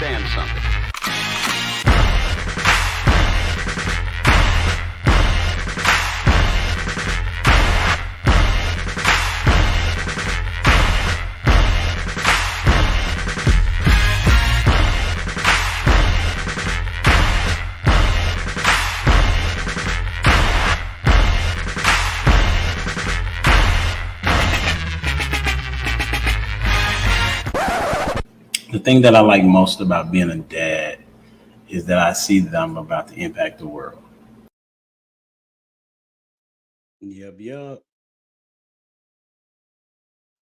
understand something. The thing that I like most about being a dad is that I see that I'm about to impact the world. Yep.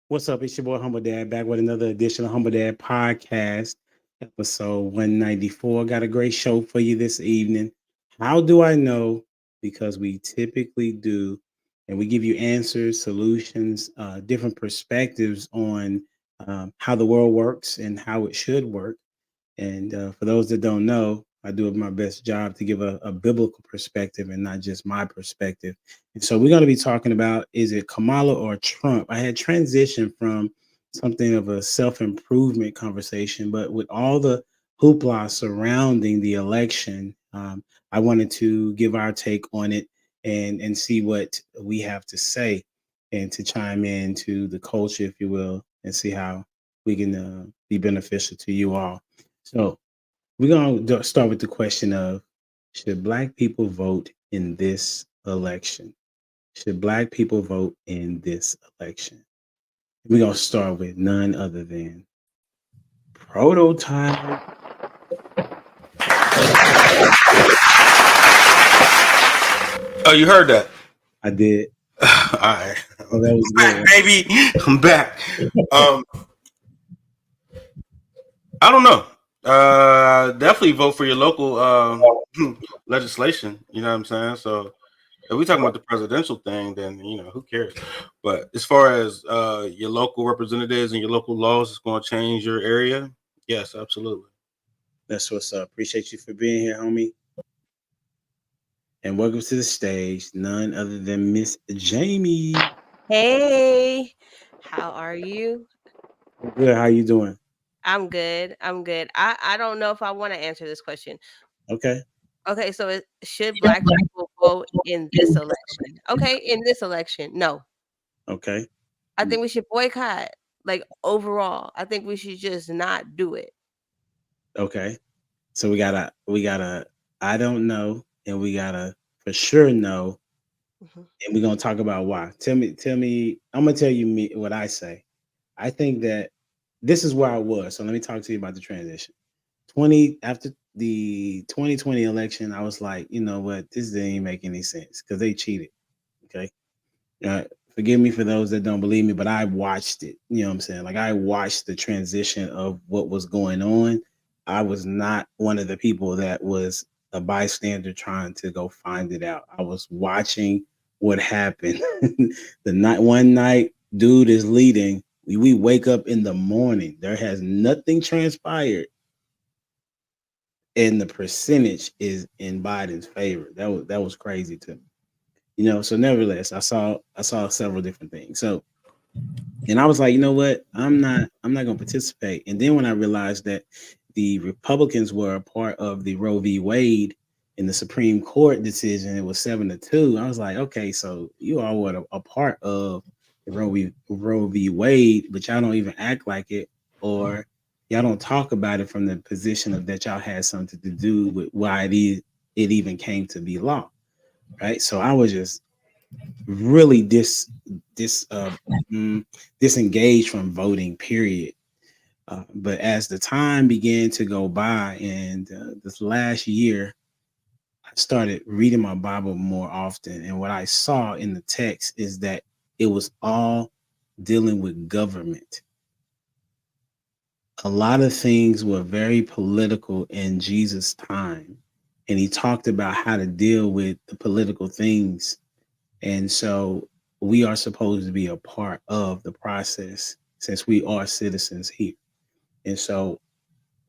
What's up? It's your boy Humble Dad back with another edition of Humble Dad Podcast, episode 194. Got a great show for you this evening. How do I know? Because we typically do, and we give you answers, solutions, different perspectives on how the world works and how it should work. And for those that don't know, I do my best job to give a biblical perspective and not just my perspective. And so we're going to be talking about, is it Kamala or Trump? I had transitioned from something of a self-improvement conversation, but with all the hoopla surrounding the election, I wanted to give our take on it and see what we have to say and to chime into the culture, if you will, and see how we can be beneficial to you all. So we're going to start with the question of, should Black people vote in this election? Should Black people vote in this election? We're going to start with none other than Prototype. Oh, you heard that? I did. All right. Oh, that was I'm good. back, baby. I'm back. I don't know. Definitely vote for your local legislation. You know what I'm saying? So if we're talking about the presidential thing, then who cares? But as far as your local representatives and your local laws is going to change your area, yes, absolutely. That's what's up. Appreciate you for being here, homie. And welcome to the stage, none other than Miss Jamie. Hey, how are you? Good. How you doing? I'm good. I don't know if I want to answer this question. Okay. Okay, so should Black people vote in this election? Okay, in this election, no. Okay. I think we should boycott. Like overall, I think we should just not do it. Okay. So we gotta I don't know, and we gotta for sure know, and we're gonna talk about why. Tell me. I'm gonna tell you what I say. I think that this is where I was. So let me talk to you about the transition. After the 2020 election, I was like, you know what, this didn't make any sense because they cheated. Okay. Forgive me for those that don't believe me, but I watched it. You know what I'm saying? Like I watched the transition of what was going on. I was not one of the people that was a bystander trying to go find it out. I was watching what happened. One night, dude is leading. We wake up in the morning. There has nothing transpired, and the percentage is in Biden's favor. That was crazy to me. So nevertheless, I saw several different things. So, and I was like, you know what? I'm not going to participate. And then when I realized that the Republicans were a part of the Roe v. Wade in the Supreme Court decision, it was 7-2. I was like, okay, so you all were a part of the Roe v. Wade, but y'all don't even act like it, or y'all don't talk about it from the position of that y'all had something to do with why it even came to be law. Right. So I was just really disengaged from voting, period. But as the time began to go by, and this last year, I started reading my Bible more often. And what I saw in the text is that it was all dealing with government. A lot of things were very political in Jesus' time. And he talked about how to deal with the political things. And so we are supposed to be a part of the process since we are citizens here. And so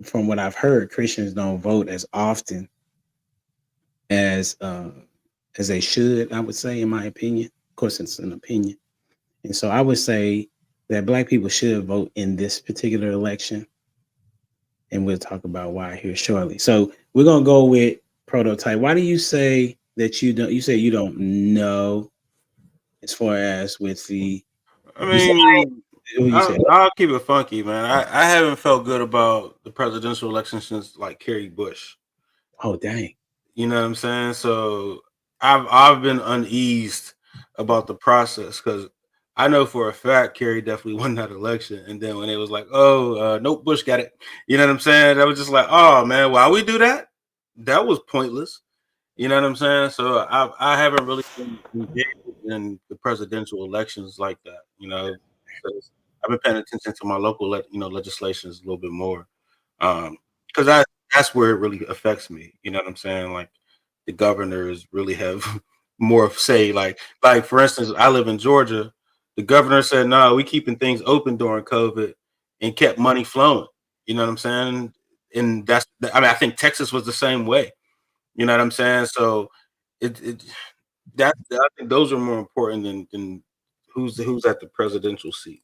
from what I've heard, Christians don't vote as often as they should, I would say, in my opinion. Of course, it's an opinion. And so I would say that Black people should vote in this particular election. and we'll talk about why here shortly. So we're gonna go with prototype. Why do you say that you don't? You say you don't know as far as with the. I You said mean, you said. I'll keep it funky, man. I haven't felt good about the presidential election since like Kerry Bush. Oh dang! You know what I'm saying? So I've been uneased about the process because I know for a fact Kerry definitely won that election. And then when it was like, oh, nope, Bush got it. You know what I'm saying? I was just like, oh man, why we do that? That was pointless. You know what I'm saying? So I haven't really been engaged in the presidential elections like that. You know, 'cause I've been paying attention to my local legislations a little bit more. Because that's where it really affects me. You know what I'm saying? Like the governors really have more of say. Like for instance, I live in Georgia. The governor said, "No, we keeping things open during COVID," and kept money flowing. You know what I'm saying? And I mean, I think Texas was the same way. You know what I'm saying? So it I think those are more important than who's at the presidential seat.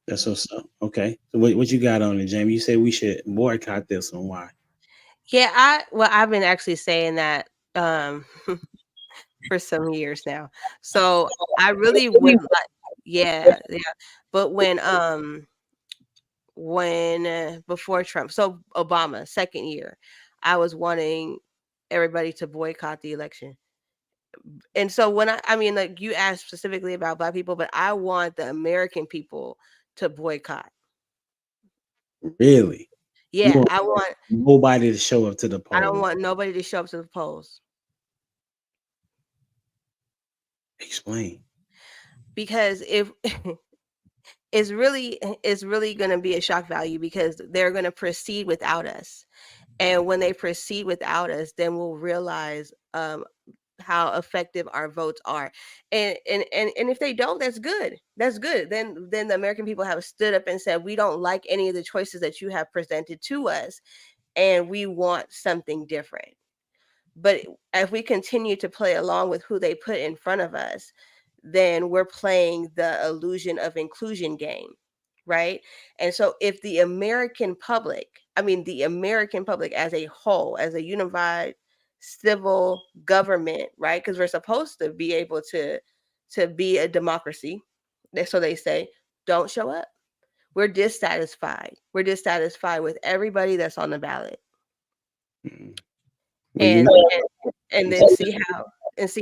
That's what's up. Okay. So what you got on it, Jamie? You say we should boycott this one. Why? Yeah, I've been actually saying that for some years now. So I really would like, yeah, yeah. But when before Trump, so Obama second year, I was wanting everybody to boycott the election. And so when I mean, like, you asked specifically about Black people, but I want the American people to boycott. Really? You Yeah, want I want. nobody to show up to the I don't polls? want nobody to show up to the polls Explain. because if it's really going to be a shock value because they're going to proceed without us, and when they proceed without us, then we'll realize how effective our votes are. And if they don't, that's good. Then the American people have stood up and said, we don't like any of the choices that you have presented to us, and we want something different. But if we continue to play along with who they put in front of us, then we're playing the illusion of inclusion game, right? And so if the American public, I mean the American public as a whole, as a unified civil government, right? Because we're supposed to be able to be a democracy. So they say, don't show up. We're dissatisfied. We're dissatisfied with everybody that's on the ballot. Mm. Well, you And know, and then see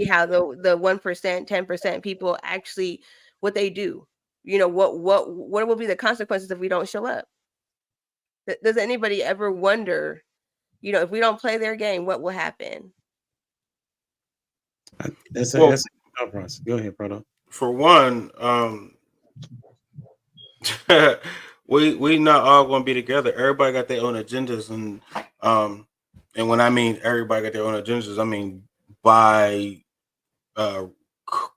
how the 1%, 10% people actually what they do. What will be the consequences if we don't show up? Does anybody ever wonder, if we don't play their game, what will happen? that's a Well, that's a good process. Go ahead, Proto. for one, we not all going to be together. Everybody got their own agendas, um, and when I mean everybody got their own agendas, I mean by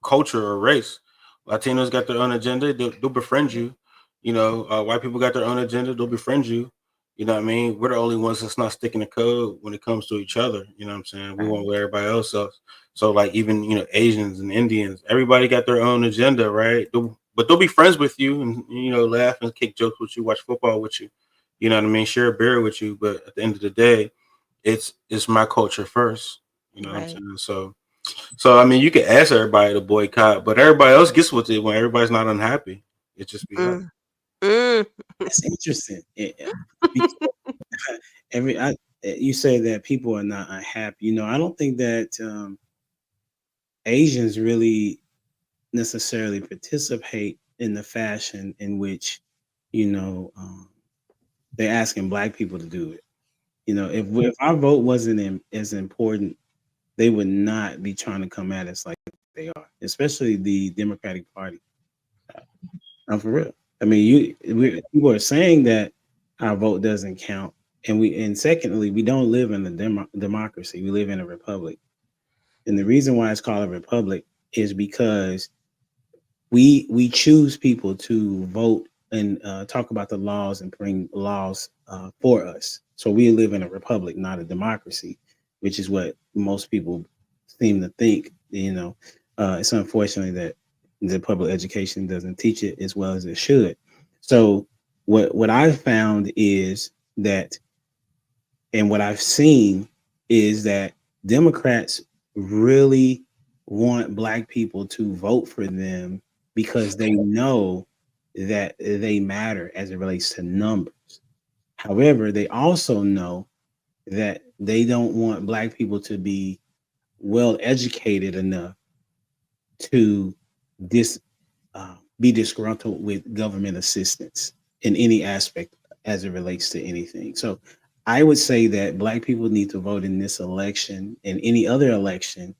culture or race. Latinos got their own agenda. They'll befriend you. White people got their own agenda. They'll befriend you. You know what I mean? We're the only ones that's not sticking to code when it comes to each other. You know what I'm saying? We want Right. what everybody else does. So like even Asians and Indians, everybody got their own agenda, right? But they'll be friends with you and laugh and kick jokes with you, watch football with you. You know what I mean? Share a beer with you. But at the end of the day, it's my culture first. You know what I'm Right. saying? So I mean, you can ask everybody to boycott, but everybody else gets with it when everybody's not unhappy. It just be that. Mm. Mm. That's interesting. Because you say that people are not unhappy. I don't think that Asians really necessarily participate in the fashion in which you know um, they're asking Black people to do it. If our vote wasn't as important, they would not be trying to come at us like they are, especially the Democratic Party. I'm for real. I mean, people are saying that our vote doesn't count, and secondly, we don't live in a democracy. We live in a republic, and the reason why it's called a republic is because we choose people to vote and talk about the laws and bring laws for us. So we live in a republic, not a democracy, which is what most people seem to think. It's unfortunately that the public education doesn't teach it as well as it should. So what I've found is that, and what I've seen is that Democrats really want black people to vote for them because they know that they matter as it relates to numbers. However, they also know that they don't want black people to be well educated enough to dis be disgruntled with government assistance in any aspect as it relates to anything. So I would say that black people need to vote in this election and any other election,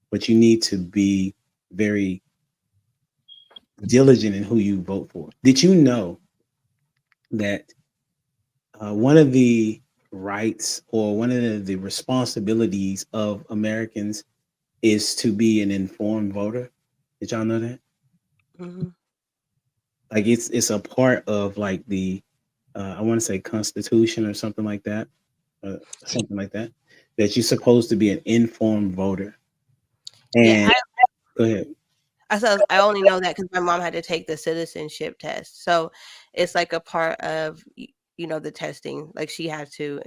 but you need to be very diligent in who you vote for. Did you know that one of the rights or one of the responsibilities of Americans is to be an informed voter? Did y'all know that? Hmm. Like it's a part of like the I want to say Constitution or uh, something like that, that you're supposed to be an informed voter. Yeah, And go ahead. I only know that because my mom had to take the citizenship test. So it's like a part of the testing. Like she had to.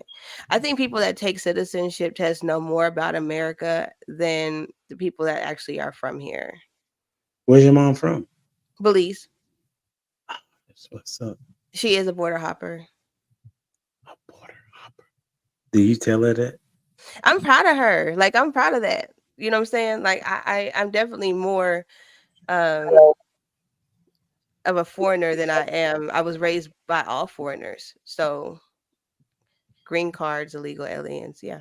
I think people that take citizenship tests know more about America than the people that actually are from here. Where's your mom from? Belize. That's what's up. She is a border hopper. A border hopper. Do you tell her that? I'm proud of her. Like I'm proud of that. You know what I'm saying? Like I'm definitely more um of a foreigner than I am. I was raised by all foreigners. So green cards, illegal aliens, yeah.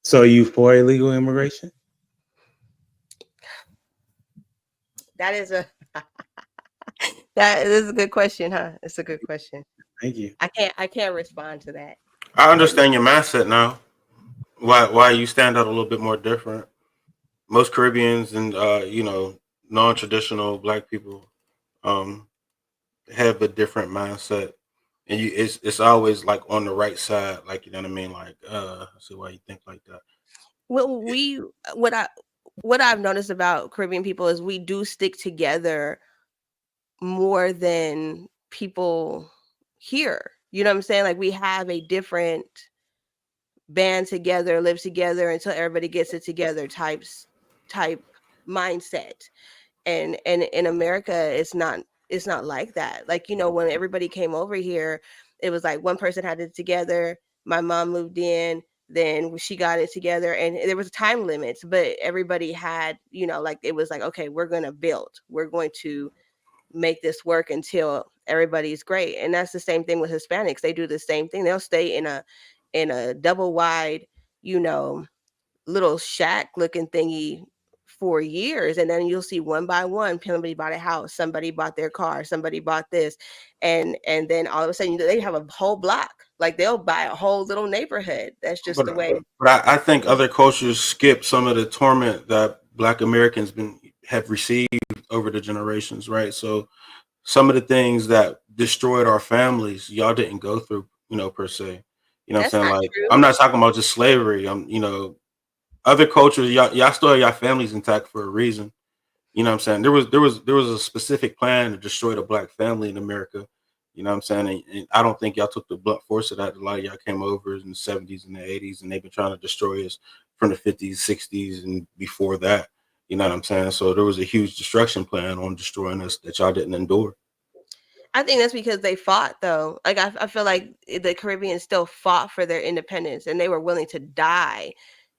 So are you for illegal immigration? That is a that is a good question, huh? It's a good question. Thank you. I can't respond to that. I understand your mindset now. Why you stand out a little bit more different. Most Caribbeans and non-traditional black people um have a different mindset, and it's always like on the right side, like you know what I mean. Like I see why you think like that. Well, what I what I've noticed about Caribbean people is we do stick together more than people here. You know what I'm saying? Like we have a different band together, live together until everybody gets it together type mindset. And in America it's not like that. Like when everybody came over here, it was like one person had it together. My mom moved in, then she got it together, and there was time limits, but everybody had like it was like, okay, we're going to make this work until everybody's great. And that's the same thing with Hispanics. They do the same thing. They'll stay in a double wide, you know little shack looking thingy for years, and then you'll see one by one somebody bought a house, somebody bought their car, somebody bought this, and then all of a sudden they have a whole block. Like they'll buy a whole little neighborhood. That's just But the way. I think other cultures skip some of the torment that Black Americans been have received over the generations, right? So some of the things that destroyed our families, y'all didn't go through, per se. You know what That's I'm saying? not Like I'm true. not talking about just slavery. Other cultures, y'all still have your families intact for a reason. You know what I'm saying? There was a specific plan to destroy the black family in America. You know what I'm saying? And I don't think y'all took the blunt force of that. A lot of y'all came over in the 70s and the 80s, and they've been trying to destroy us from the 50s, 60s, and before that. You know what I'm saying? So there was a huge destruction plan on destroying us that y'all didn't endure. I think that's because they fought, though. Like I feel like the Caribbean still fought for their independence, and they were willing to die.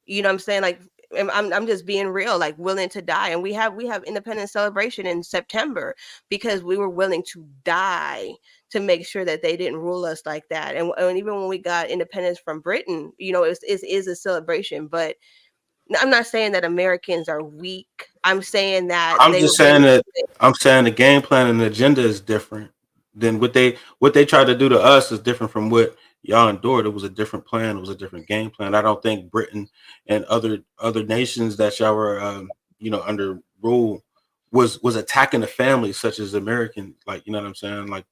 You know what I'm saying? Like I'm just being real, like willing to die. And we have independence celebration in September because we were willing to die to make sure that they didn't rule us like that. And even when we got independence from Britain, it is a celebration. But I'm not saying that Americans are weak. I'm saying that I'm they were just saying willing that to. I'm saying the game plan and the agenda is different than what they tried to do to us is different from what y'all endured. It was a different plan. It was a different game plan. I don't think Britain and other nations that y'all were under rule was attacking the families such as American. Like you know what I'm saying? Like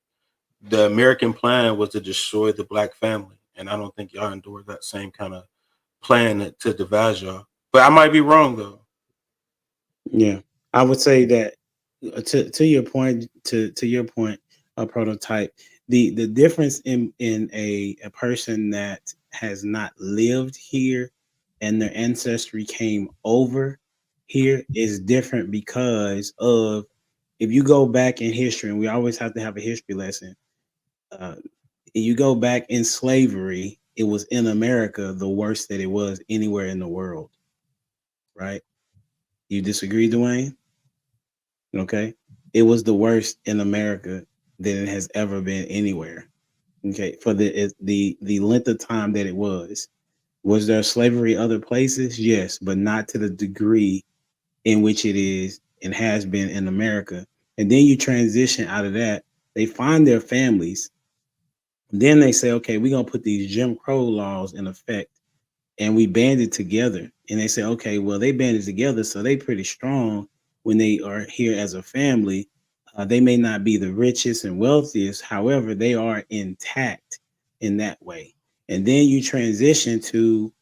the American plan was to destroy the black family, and I don't think y'all endured that same kind of plan to devise y'all. But I might be wrong though. Yeah, I would say that to your point, a prototype. the difference in a person that has not lived here and their ancestry came over here is different because of, if you go back in history, and we always have to have a history lesson. uh, you go back in slavery, it was in America the worst that it was anywhere in the world, right? You disagree, Dwayne? Okay. It was the worst in America than it has ever been anywhere. Okay. For the length of time that it was. Was there slavery other places? Yes, but not to the degree in which it is and has been in America. And then you transition out of that, they find their families. Then they say, okay, we're gonna put these Jim Crow laws in effect, and we banded together. And they say, okay, well, they banded together, so they pretty strong when they are here as a family. They may not be the richest and wealthiest, however, they are intact in that way. And then you transition to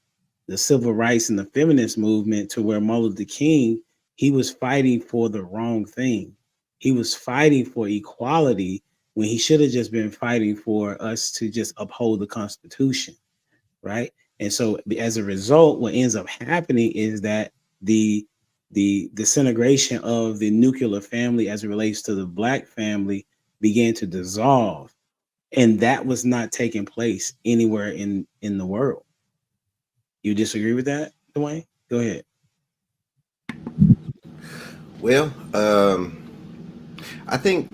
the civil rights and the feminist movement, to where Martin Luther King, he was fighting for the wrong thing. He was fighting for equality when he should have just been fighting for us to just uphold the Constitution, right? And so as a result, what ends up happening is that the the disintegration of the nuclear family as it relates to the black family began to dissolve. And that was not taking place anywhere in the world. You disagree with that, Dwayne? Go ahead. Well, I think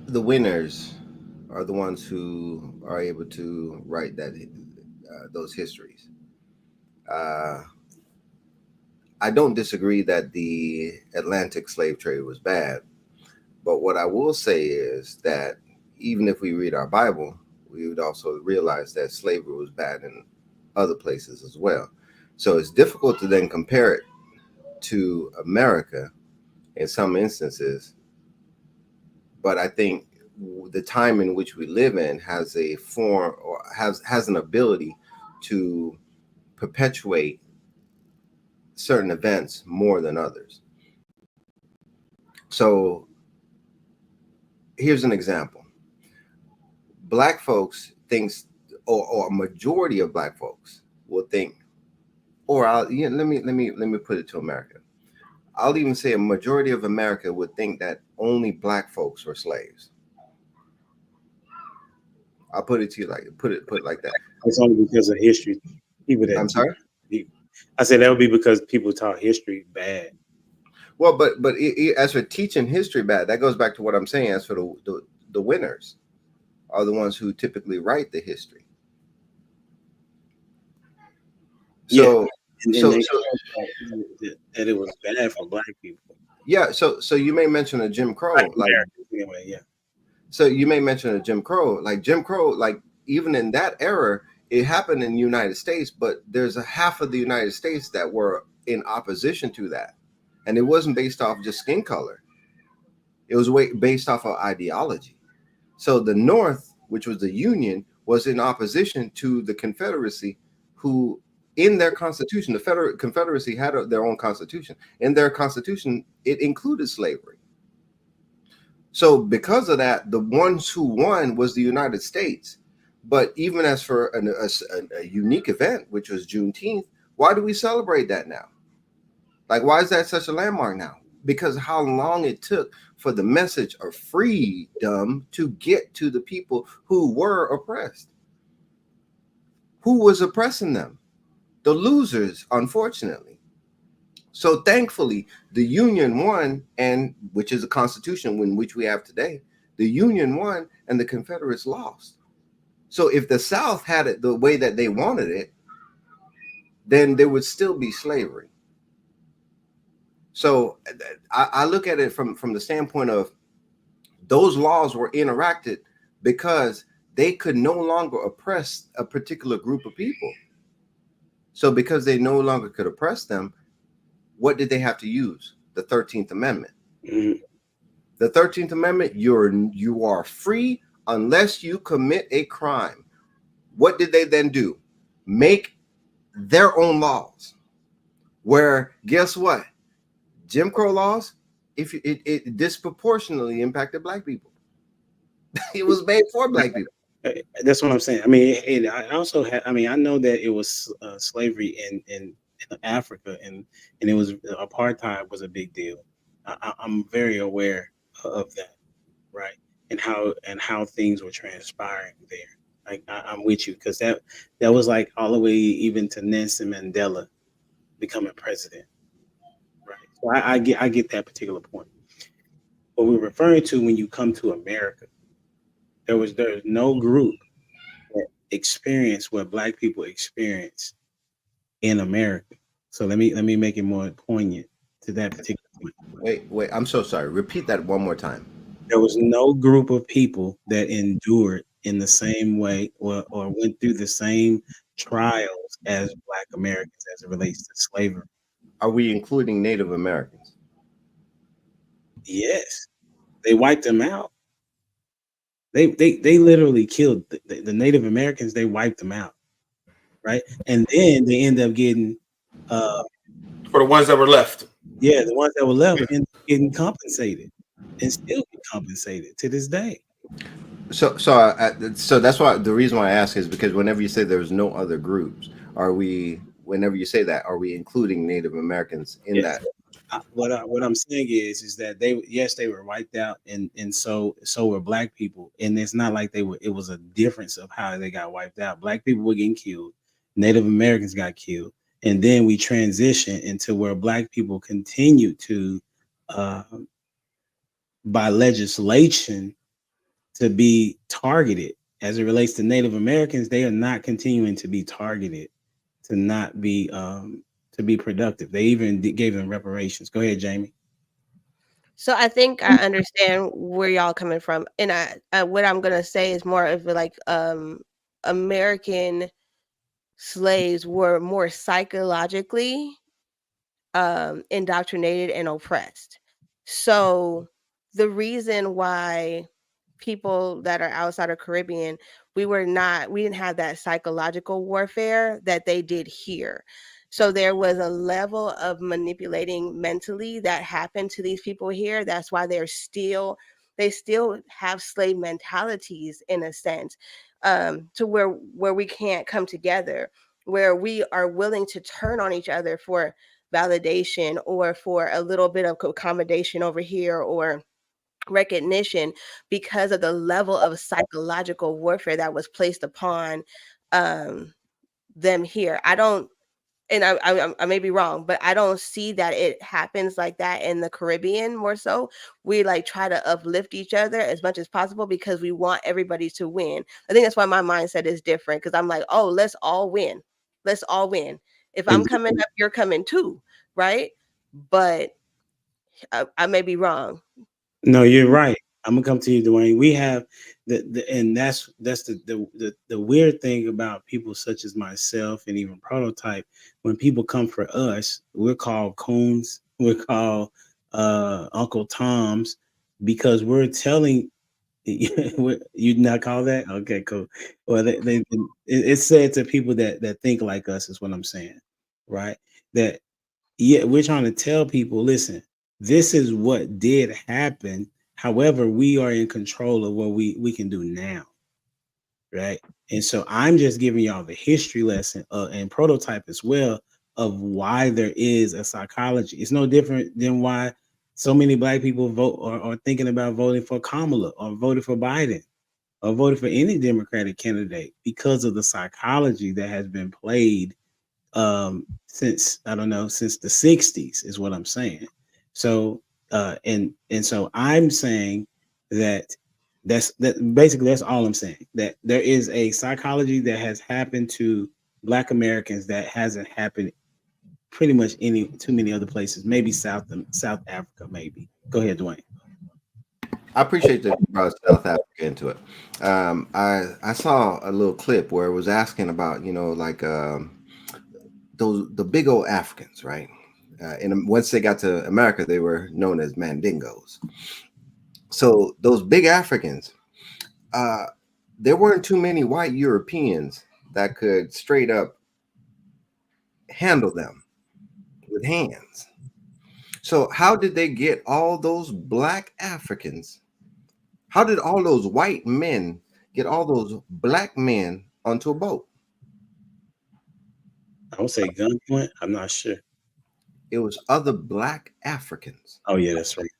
the winners are the ones who are able to write that those histories. Uh, I don't disagree that the Atlantic slave trade was bad, but what I will say is that even if we read our Bible, we would also realize that slavery was bad in other places as well. So it's difficult to then compare it to America in some instances, but I think the time in which we live in has a form, or has an ability to perpetuate certain events more than others. So here's an example. Black folks thinks, or a majority of Black folks will think, or let me put it to America. I'll even say a majority of America would think that only Black folks were slaves. I'll put it to you like put it like that. It's only because of history. People that I'm teach, sorry. I said that would be because people taught history bad. Well, but as for teaching history bad, that goes back to what I'm saying. As for the winners are the ones who typically write the history. Yeah, So and so they so that it was bad for black people. yeah. So you may mention a Jim Crow, Black like Americans, anyway. Yeah, so you may mention a Jim Crow, like even in that era, it happened in the United States, but there's a half of the United States that were in opposition to that, and it wasn't based off just skin color. It was based off of ideology. So the North, which was the Union, was in opposition to the Confederacy, who in their constitution, the Federal Confederacy had their own constitution. In their constitution, it included slavery. So because of that, the ones who won was the United States. But even as for a unique event, which was Juneteenth, why do we celebrate that now? Like, why is that such a landmark now? Because how long it took for the message of freedom to get to the people who were oppressed. Who was oppressing them? The losers, unfortunately. So thankfully, the Union won, and which is a constitution in which we have today. The Union won and the Confederates lost. So if the South had it the way that they wanted it, then there would still be slavery. So I look at it from the standpoint of those laws were enacted because they could no longer oppress a particular group of people. So because they no longer could oppress them, what did they have to use? The 13th Amendment. mm-hmm. The 13th Amendment, you are free unless you commit a crime. What did they then do? Make their own laws. Where guess what? Jim Crow laws, if it disproportionately impacted Black people. It was made for black people. That's what I'm saying. I mean, I also had. I mean, I know that it was slavery in Africa, and it was apartheid was a big deal. I'm very aware of that, right? And how things were transpiring there. Like I'm with you because that was like all the way even to Nelson Mandela becoming president, right? So I get that particular point. What we're referring to when you come to America, there's no group that experienced what Black people experience in America. So let me make it more poignant to that particular point. Wait. I'm so sorry. Repeat that one more time. There was no group of people that endured in the same way or went through the same trials as Black Americans as it relates to slavery. Are we including Native Americans? Yes, they wiped them out. They literally killed the Native Americans. They wiped them out, right? And then they end up getting, uh, For the ones that were left. yeah, the ones that were left end up getting compensated and still get compensated to this day. So that's why the reason why I ask is because whenever you say there's no other groups, whenever you say that, are we including Native Americans in Yes. that? What I'm saying is that they were wiped out and so were Black people, and it's not like it was a difference of how they got wiped out. Black people were getting killed, Native Americans got killed, and then we transitioned into where Black people continue to uh, by legislation to be targeted as it relates to Native Americans. They are not continuing to be targeted to not be to be productive. They even gave them reparations. Go ahead, Jamie. So I think I understand where y'all coming from, and what I'm gonna say is more of like American slaves were more psychologically indoctrinated and oppressed. So the reason why people that are outside of Caribbean, we didn't have that psychological warfare that they did here. So there was a level of manipulating mentally that happened to these people here. That's why they still have slave mentalities in a sense, to where we can't come together, where we are willing to turn on each other for validation or for a little bit of accommodation over here or recognition because of the level of psychological warfare that was placed upon um, them here. I don't, and I may be wrong, but I don't see that it happens like that in the Caribbean more so. We like try to uplift each other as much as possible because we want everybody to win. I think that's why my mindset is different because I'm like, oh, let's all win. Let's all win. If I'm coming up, you're coming too, right? But I may be wrong. No, you're right. I'm gonna come to you, Dwayne. We have and that's the weird thing about people such as myself and even Prototype. When people come for us, we're called coons. We're called Uncle Toms because we're telling. You not call that? Okay, cool. Well, it's said to people that think like us is what I'm saying, right? That yeah, we're trying to tell people, listen, this is what did happen. However, we are in control of what we can do now, right? And so I'm just giving y'all the history lesson and Prototype as well of why there is a psychology. It's no different than why so many Black people vote or thinking about voting for Kamala or voting for Biden or voting for any Democratic candidate because of the psychology that has been played since I don't know since the 60s is what I'm saying. So and so I'm saying that that basically that's all I'm saying, that there is a psychology that has happened to Black Americans that hasn't happened pretty much any too many other places, maybe South Africa. Maybe go ahead, Dwayne. I appreciate that you brought South Africa into it. I saw a little clip where it was asking about like those the big old Africans, right? And once they got to America, they were known as Mandingos. So those big Africans, uh, there weren't too many white Europeans that could straight up handle them with hands. So how did they get all those black Africans? How did all those white men get all those black men onto a boat? I would say gunpoint. I'm not sure. It was other black Africans. Oh yeah, that's right.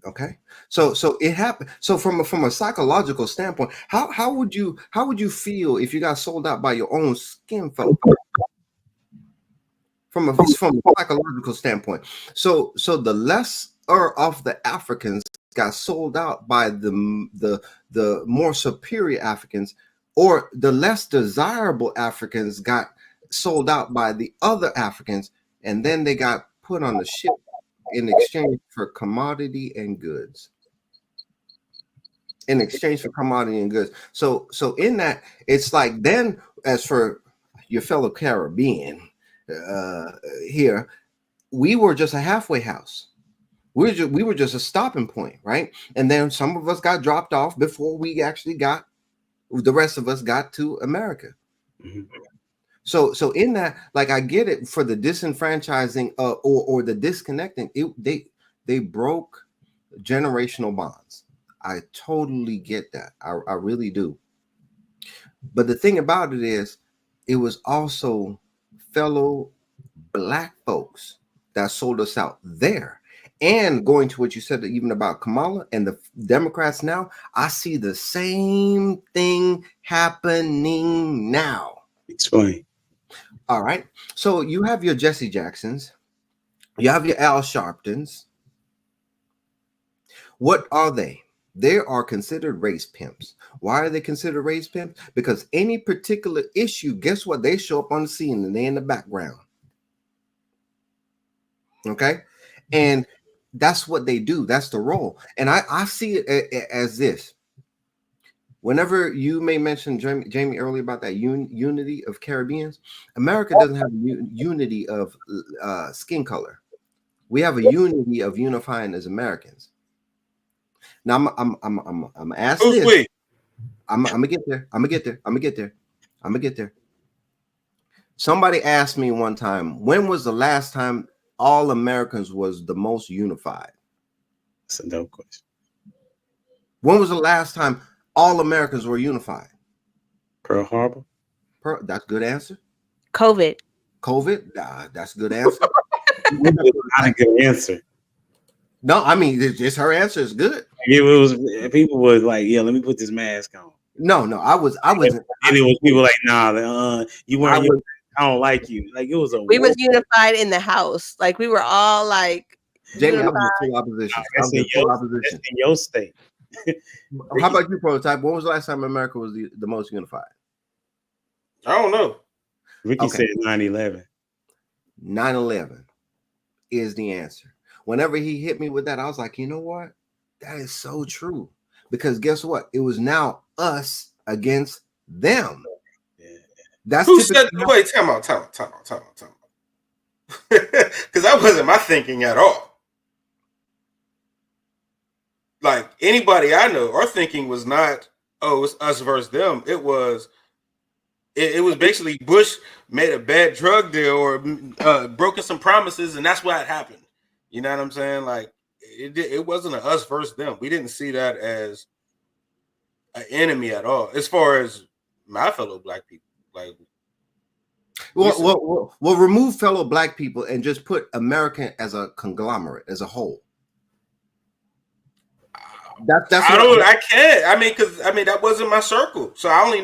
Okay, so it happened. So from a psychological standpoint, how would you feel if you got sold out by your own skin folk? From a psychological standpoint, so the lesser of the Africans got sold out by the more superior Africans, or the less desirable Africans got sold out by the other Africans, and then they got put on the ship in exchange for commodity and goods. In exchange for commodity and goods. So in that, it's like, then as for your fellow Caribbean here, we were just a halfway house. We were just a stopping point, right? And then some of us got dropped off before we actually got, the rest of us got to America. Mm-hmm. So in that, like, I get it for the disenfranchising or the disconnecting. They broke generational bonds. I totally get that. I really do. But the thing about it is, it was also fellow black folks that sold us out there. And going to what you said even about Kamala and the Democrats now, I see the same thing happening now. Explain. All right. So you have your Jesse Jacksons, you have your Al Sharptons. What are they? They are considered race pimps. Why are they considered race pimps? Because any particular issue, guess what? They show up on the scene and they're in the background. Okay. And that's what they do. That's the role. And I see it as this. Whenever you may mention Jamie earlier about that unity of Caribbeans, America doesn't have unity of skin color. We have a unity of unifying as Americans. Now I'm asked Who's this. we? I'm gonna get there. I'm gonna get there. Somebody asked me one time, when was the last time all Americans was the most unified? That's a dope question. When was the last time all Americans were unified? Pearl Harbor. That's a good answer. COVID. That's a good answer. Not a good answer. No, I mean, just her answer is good. It was, people was like, yeah, let me put this mask on. No, I wasn't. And it was people like, nah, you weren't. I don't like you. Like, it was a. We was unified in the house. Like, we were all like. Jamie, I was in full opposition. That's in your state. How about you, Prototype? When was the last time America was the most unified? I don't know. Ricky said 9/11. 9/11 is the answer. Whenever he hit me with that, I was like, you know what? That is so true. Because guess what? It was now us against them. Yeah. That's who said. Wait, time out. Because that wasn't my thinking at all. Like, anybody I know, our thinking was not, oh, it's us versus them. It was basically Bush made a bad drug deal or broken some promises, and that's what happened. You know what I'm saying? Like, it wasn't a us versus them. We didn't see that as an enemy at all. As far as my fellow black people, like, well, remove fellow black people and just put American as a conglomerate, as a whole. I can't. I mean, because that wasn't my circle. So I only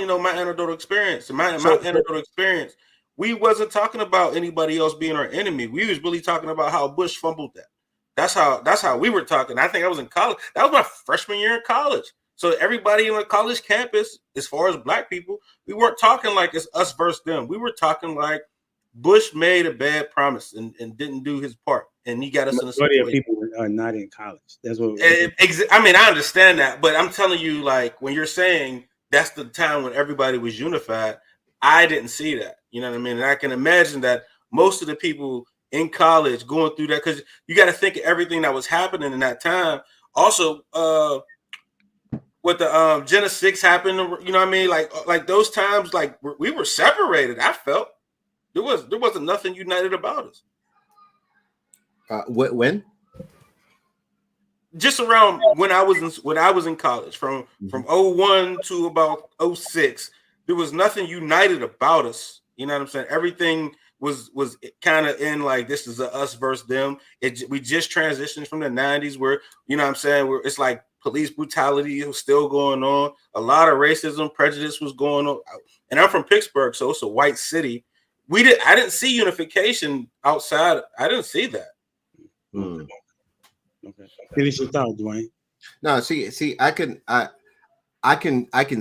know my anecdotal experience. And my anecdotal experience, we wasn't talking about anybody else being our enemy. We was really talking about how Bush fumbled that. That's how we were talking. I think I was in college. That was my freshman year in college. So everybody on the college campus, as far as black people, we weren't talking like it's us versus them. We were talking like Bush made a bad promise and didn't do his part, and he got us in a situation. People are not in college. That's what. I mean, I understand that, but I'm telling you, like, when you're saying that's the time when everybody was unified, I didn't see that. You know what I mean? And I can imagine that most of the people in college going through that, because you got to think of everything that was happening in that time. Also, what the Gen 6 happened, you know what I mean? Like those times, like, we were separated. I felt there wasn't nothing united about us. When? just around when I was in college, from 01 to about 06, there was nothing united about us. You know what I'm saying? Everything was kind of in like, this is a us versus them. We just transitioned from the 90s where, you know what I'm saying, where it's like police brutality was still going on. A lot of racism, prejudice was going on. And I'm from Pittsburgh, so it's a white city. I didn't see unification outside. I didn't see that. Mm. Okay. Finish your thought, Dwayne. No, see, I can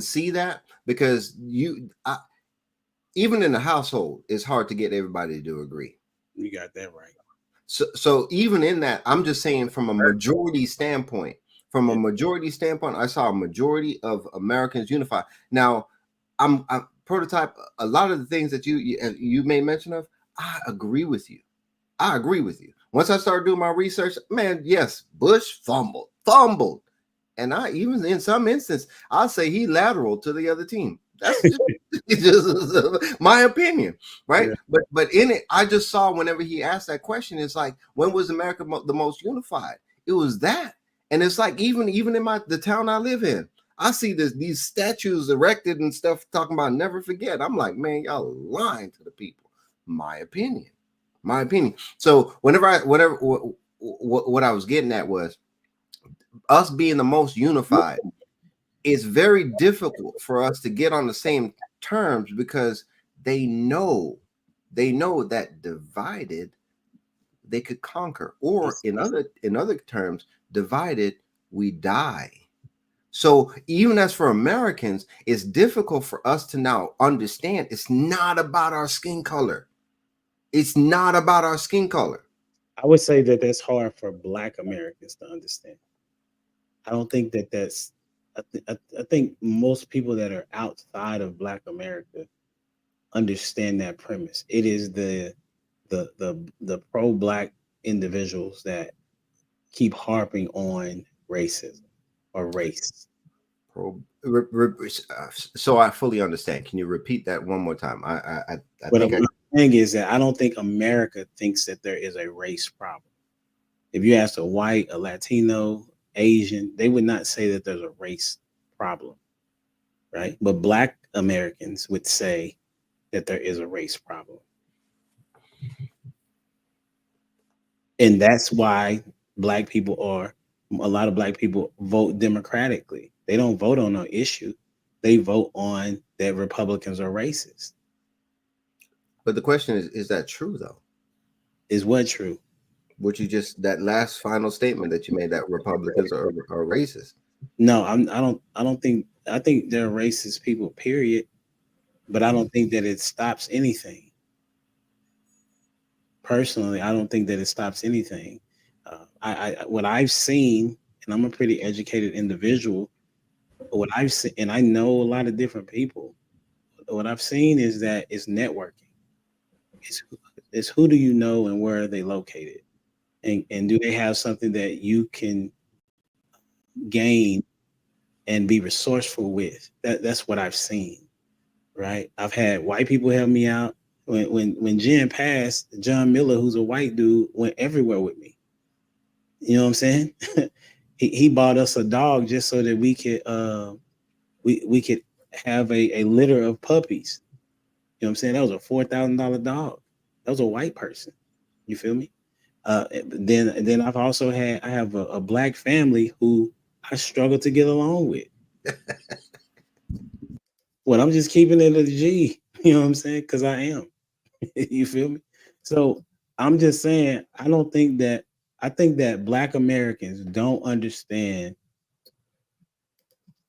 see that, because even in the household, it's hard to get everybody to agree. You got that right. So even in that, I'm just saying from a majority standpoint. From a majority standpoint, I saw a majority of Americans unify. Now, I'm prototype. A lot of the things that you made mention of, I agree with you. I agree with you. Once I started doing my research, man, yes, Bush fumbled, and I even in some instance, I'll say he lateral to the other team. That's just my opinion, right? Yeah. But in it, I just saw whenever he asked that question, it's like, when was America the most unified? It was that, and it's like even in the town I live in, I see these statues erected and stuff talking about never forget. I'm like, man, y'all lying to the people. My opinion. So what I was getting at was us being the most unified. It's very difficult for us to get on the same terms, because they know that divided they could conquer, or in other terms, divided we die. So even as for Americans, it's difficult for us to now understand it's not about our skin color. It's not about our skin color. I would say that that's hard for Black Americans to understand. I don't think that that's. I think most people that are outside of Black America understand that premise. It is the pro Black individuals that keep harping on racism or race. So I fully understand. Can you repeat that one more time? I But think the thing is that I don't think America thinks that there is a race problem. If you ask a white, a Latino, Asian, they would not say that there's a race problem, right? But Black Americans would say that there is a race problem. And that's why a lot of Black people vote democratically. They don't vote on an issue. They vote on that Republicans are racist. But the question is that true though? Is what true? That last final statement that you made, that Republicans are racist. No, I don't think. I think they're racist people, period. But I don't think that it stops anything. Personally, I don't think that it stops anything. What I've seen, and I'm a pretty educated individual. What I've seen, and I know a lot of different people. What I've seen is that it's networking. It's who do you know and where are they located, and do they have something that you can gain and be resourceful with. That's what I've seen, right? I've had white people help me out. When Jen passed, John Miller, who's a white dude, went everywhere with me. You know what I'm saying? he bought us a dog just so that we could have a litter of puppies. You know what I'm saying? That was a $4,000 dog. That was a white person. You feel me? Then I have a Black family who I struggle to get along with. Well, I'm just keeping it a G. You know what I'm saying? Because I am. You feel me? So I'm just saying, I think that Black Americans don't understand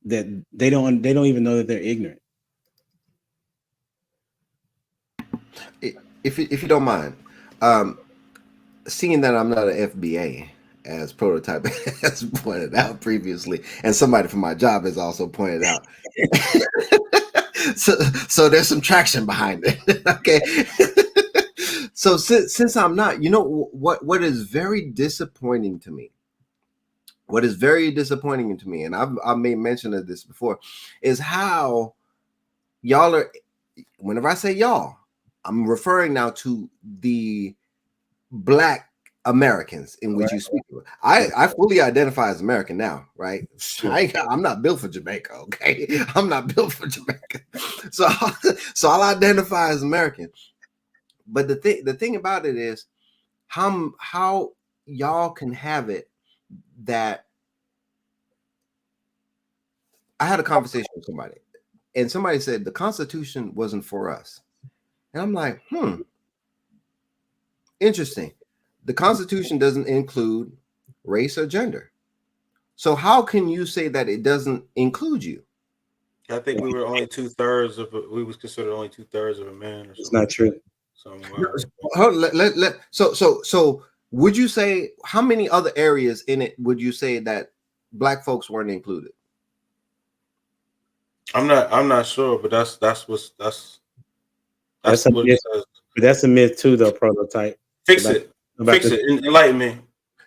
that they don't even know that they're ignorant. If you don't mind, seeing that I'm not an FBA, as Prototype has pointed out previously, and somebody from my job has also pointed out. so there's some traction behind it. Okay. So since I'm not, what is very disappointing to me, and I've made mention of this before, is how y'all are. Whenever I say y'all, I'm referring now to the Black Americans in which you speak of. I fully identify as American now, right? I'm not built for Jamaica, okay? I'm not built for Jamaica. So I'll identify as American. But the thing about it is how y'all can have it that I had a conversation with somebody, and somebody said the Constitution wasn't for us. And I'm like, interesting. The Constitution doesn't include race or gender. So how can you say that it doesn't include you? I think we were only 2/3 of we was considered only 2/3 of a man or something. It's not true. So would you say how many other areas in it would you say that black folks weren't included? I'm not sure, but that's what myth. it says. But that's a myth too, though. Prototype. Fix it. Enlighten me.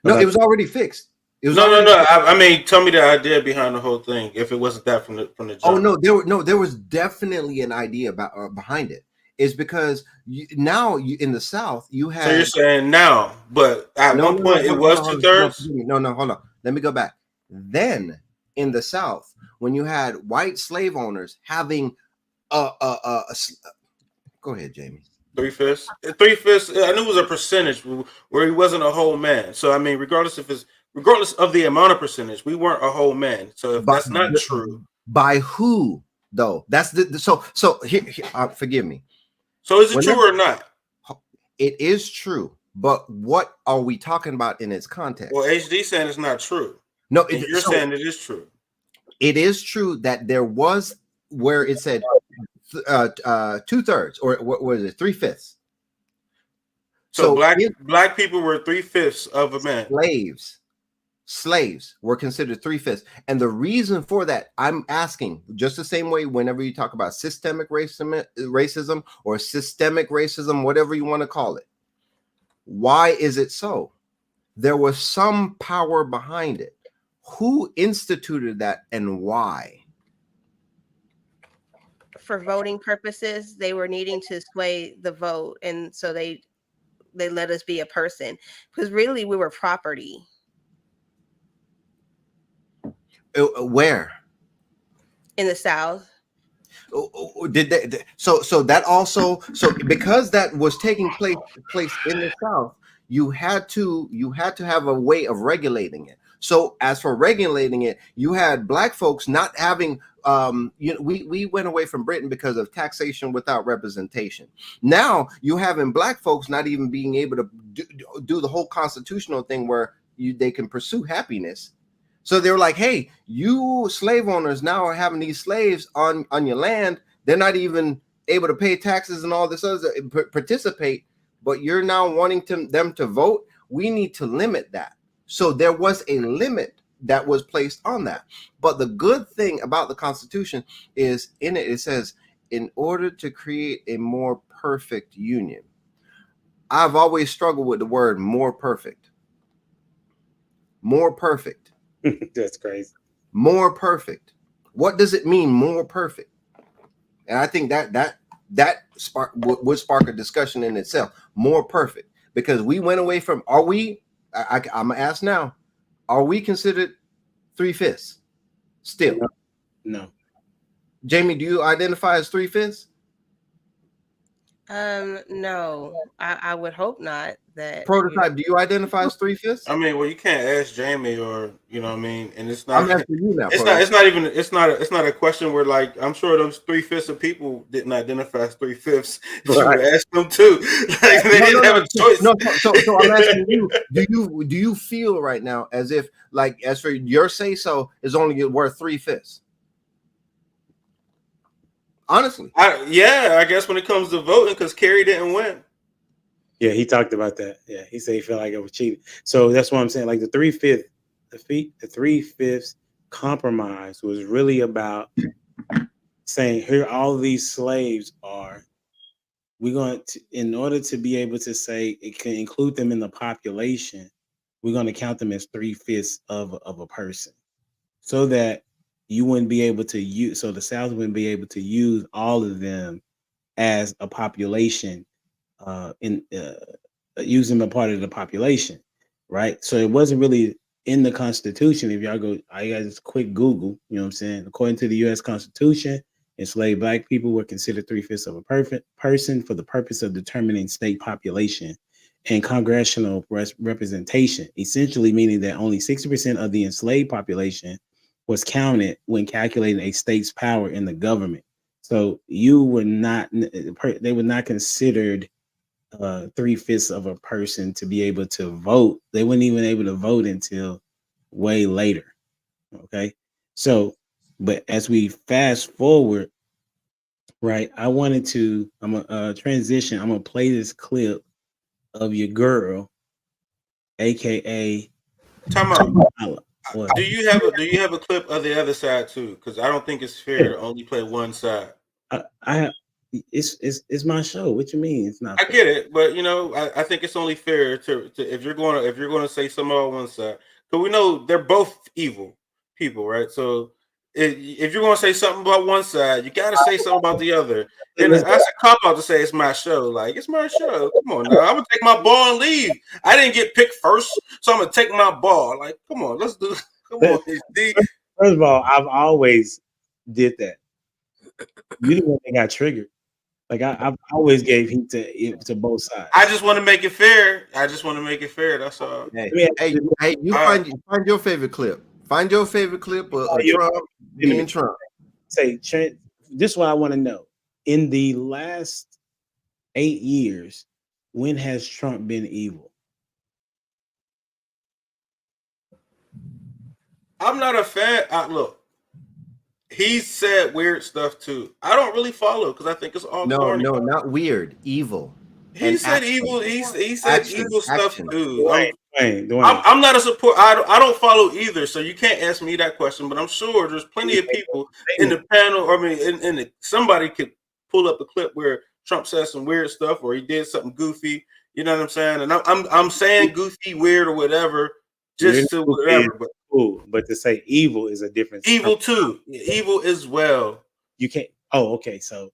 No, it was already fixed. It was no. I mean, tell me the idea behind the whole thing. If it wasn't that from the jump. Oh no, there was definitely an idea about behind it. It's because now in the South you have. So you're saying now, but at one point it was 2/3. No, hold on. Let me go back. Then in the South, when you had white slave owners having go ahead, Jamie. 3/5. 3/5. I knew it was a percentage where he wasn't a whole man. So I mean, regardless of the amount of percentage, we weren't a whole man. So if that's not true, by who though? That's so here forgive me. So is it true or not? It is true, but what are we talking about in its context? Well, HD saying it's not true. No, you're saying it is true. It is true that there was where it said 2/3 or what was it 3/5. So black people were 3/5 of a man. Slaves were considered 3/5, and the reason for that, I'm asking, just the same way whenever you talk about systemic racism or systemic racism, whatever you want to call it, why is it so? There was some power behind it. Who instituted that and why? For voting purposes, they were needing to sway the vote, and so they let us be a person, because really we were property. Where? In the South. Did they? So that also, so because that was taking place in the South, you had to have a way of regulating it. So as for regulating it, you had black folks not having we went away from Britain because of taxation without representation. Now you having black folks not even being able to do the whole constitutional thing where they can pursue happiness. So they were like, hey, you slave owners now are having these slaves on your land. They're not even able to pay taxes and all this other participate, but you're now wanting them to vote. We need to limit that. So there was a limit that was placed on that. But the good thing about the Constitution is in it says, in order to create a more perfect union. I've always struggled with the word more perfect. More perfect. That's crazy. More perfect. What does it mean, more perfect? And I think that would spark a discussion in itself. More perfect, because we went away from. Are we? I'm gonna ask now. Are we considered 3/5 still? No. Jamie, do you identify as 3/5? No, I would hope not. That Prototype, do you identify as 3/5? I mean, well, you can't ask Jamie, or you know what I mean, and it's not. I'm asking you now. It's not a question where, like, I'm sure those 3/5 of people didn't identify as 3/5. You would ask them too. Like, they didn't have a choice. No, so I'm asking you, do you feel right now as if, like, as for your say so is only worth 3/5? Honestly, I guess when it comes to voting, because Kerry didn't win. Yeah, he talked about that. Yeah, he said he felt like it was cheating. So that's what I'm saying. Like the 3/5, the 3/5 compromise was really about saying, here all these slaves are. We're going to, in order to be able to say it can include them in the population, we're going to count them as 3/5 of a person, so that you wouldn't be able to use, so the South wouldn't be able to use all of them as a population, use them a part of the population. right? So it wasn't really in the Constitution. If y'all go, I guys quick Google, you know what I'm saying? According to the U.S. Constitution, enslaved black people were considered 3/5 of a perfect person for the purpose of determining state population and congressional representation, essentially meaning that only 60% of the enslaved population was counted when calculating a state's power in the government. So you were not, they were not considered 3/5 of a person to be able to vote. They weren't even able to vote until way later. Okay. So, but as we fast forward, right, I'm going to transition. I'm going to play this clip of your girl, AKA Time out. Kamala. Do you have a clip of the other side too? Because I don't think it's fair to only play one side. I it's my show. What you mean? It's not I fair. get it, but I think it's only fair to if you're going to say something on one side, because we know they're both evil people, right? So if you're going to say something about one side, you got to say something about the other. And Let's that's a cop out to say it's my show. Like, it's my show. Come on now, I'm gonna take my ball and leave. I didn't get picked first, so I'm gonna take my ball. Like, come on, let's do. Come on, HD. First of all, I've always did that. You the one that got triggered. Like I've always gave heat to both sides. I just want to make it fair. That's all. Hey, you All find your favorite clip. Find your favorite clip of Trump being Trump. Say, Trent, this is what I want to know. In the last 8 years, when has Trump been evil? I'm not a fan. Look, he said weird stuff too. I don't really follow because I think it's all corny. No, not weird. Evil. He said action. evil. He said evil stuff too. Dwayne. I'm not a support. I don't follow either, so you can't ask me that question. But I'm sure there's plenty of people in the panel. Or I mean, somebody could pull up a clip where Trump said some weird stuff, or he did something goofy. You know what I'm saying? And I'm saying goofy, weird, or whatever, just to whatever. But cool. But to say evil is a different. Evil too. Evil as well. You can't. Oh, okay. So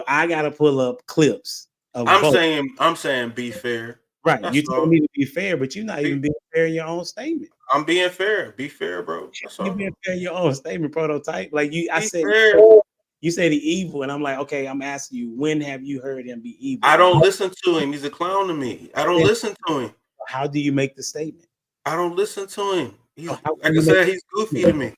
I gotta pull up clips. I'm saying be fair. Right. That's You tell me to be fair, but you're not even being fair in your own statement. I'm being fair. Be fair, bro. That's all. You're being fair in your own statement, prototype. Like I said, fair. you say the evil, and I'm like, okay, I'm asking you, when have you heard him be evil? I don't listen to him. He's a clown to me. I don't listen to him. How do you make the statement? I don't listen to him. Like I said, he's goofy to me.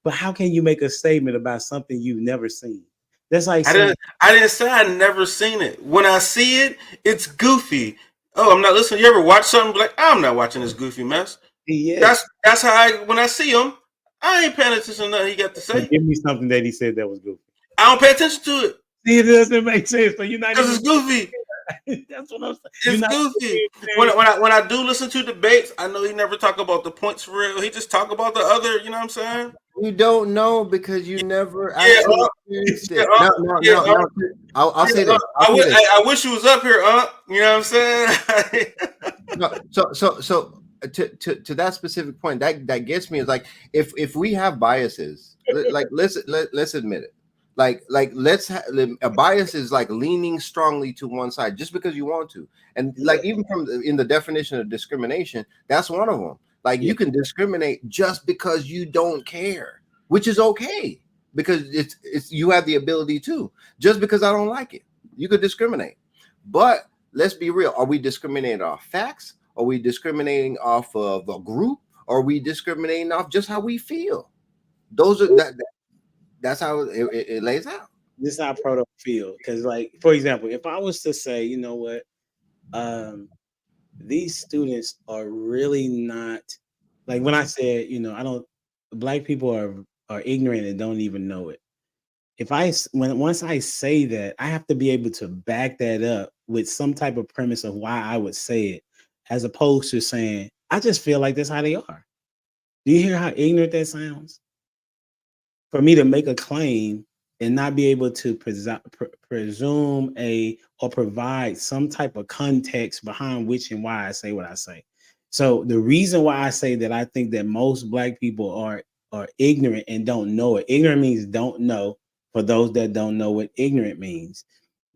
But how can you make a statement about something you've never seen? That's like I didn't say I never seen it. When I see it, it's goofy. Oh, I'm not listening. You ever watch something like I'm not watching this goofy mess? Yeah. That's how when I see him, I ain't paying attention to nothing he got to say. Give me something that he said that was goofy. I don't pay attention to it. See, it doesn't make sense. So you're not because it's goofy. That's what I'm saying. It's goofy. When I do listen to debates, I know he never talk about the points for real. He just talk about the other. You know what I'm saying? You don't know because you never actually experienced it. No. I'll say this. I wish you was up here, You know what I'm saying? So to that specific point, that gets me is like if we have biases, like let's admit it. Like a bias is like leaning strongly to one side just because you want to, and like even in the definition of discrimination, that's one of them. Like you can discriminate just because you don't care, which is okay because it's you have the ability to. Just because I don't like it, you could discriminate. But let's be real: are we discriminating off facts? Are we discriminating off of a group? Or are we discriminating off just how we feel? Those are that's how it lays out. This is how proto feel. Because, like, for example, if I was to say, you know what, these students are really not like when I said, black people are ignorant and don't even know it. Once I say that, I have to be able to back that up with some type of premise of why I would say it, as opposed to saying, I just feel like that's how they are. Do you hear how ignorant that sounds? For me to make a claim and not be able to presume or provide some type of context behind which and why I say what I say. So the reason why I say that I think that most black people are ignorant and don't know it. Ignorant means don't know. For those that don't know what ignorant means,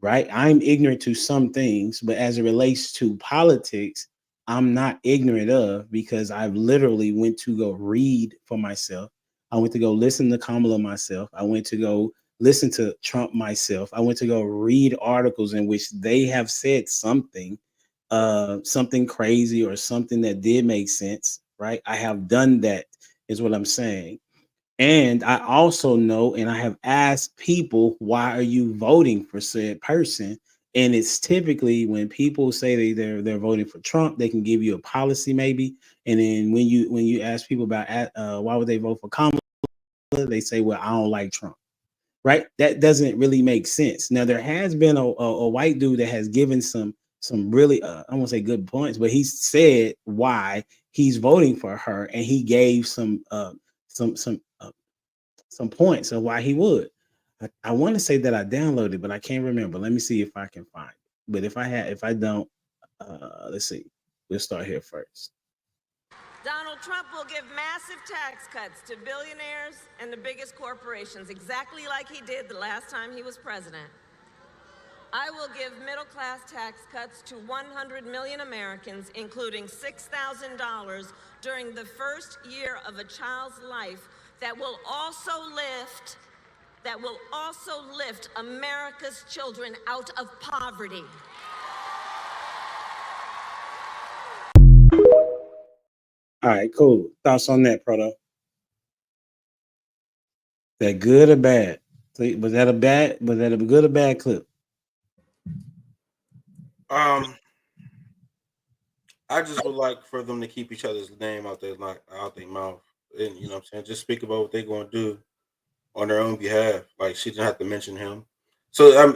right? I'm ignorant to some things, but as it relates to politics, I'm not ignorant of, because I've literally went to go read for myself. I went to go listen to Kamala myself. I went to go listen to Trump myself. I went to go read articles in which they have said something, something crazy or something that did make sense, right? I have done that, is what I'm saying. And I also know, and I have asked people, why are you voting for said person? And it's typically when people say they're voting for Trump, they can give you a policy maybe. And then when you ask people about why would they vote for Kamala, they say, well, I don't like Trump. Right? That doesn't really make sense. Now there has been a white dude that has given some really I won't say good points, but he said why he's voting for her, and he gave some some points of why he would. I want to say that I downloaded, but I can't remember. Let me see if I can find it. But if I don't, let's see. We'll start here first. Donald Trump will give massive tax cuts to billionaires and the biggest corporations, exactly like he did the last time he was president. I will give middle-class tax cuts to 100 million Americans, including $6,000 during the first year of a child's life, that will also lift America's children out of poverty. All right, cool. Thoughts on that, Proto? That good or bad? Was that a bad? Was that a good or bad clip? I just would like for them to keep each other's name out their mouth, and you know what I'm saying, just speak about what they're going to do on their own behalf. Like, she didn't have to mention him. So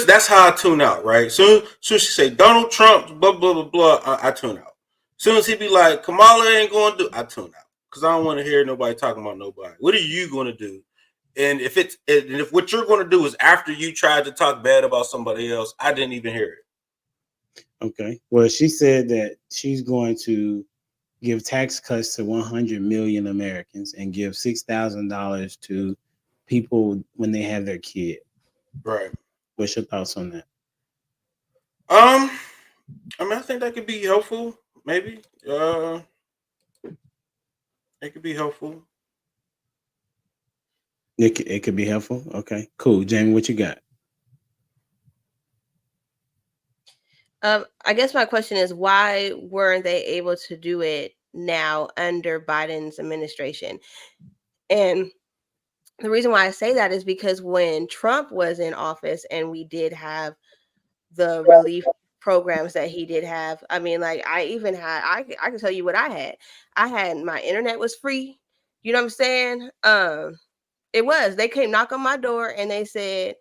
that's how I tune out, right? Soon she say Donald Trump, blah blah blah blah, I tune out. Soon as he be like Kamala ain't going to do, I tune out, because I don't want to hear nobody talking about nobody. What are you going to do? And if what you're going to do is after you tried to talk bad about somebody else, I didn't even hear it. Okay. Well, she said that she's going to give tax cuts to 100 million Americans and give $6,000 to people when they have their kid. Right. What's your thoughts on that? I mean, I think that could be helpful. Maybe. It could be helpful. It could be helpful. Okay, cool. Jamie, what you got? I guess my question is, why weren't they able to do it now under Biden's administration? And the reason why I say that is because when Trump was in office and we did have the relief programs that he did have, I mean, like, I even had, I can tell you what I had. I had, my internet was free. You know what I'm saying? They came knock on my door and they said,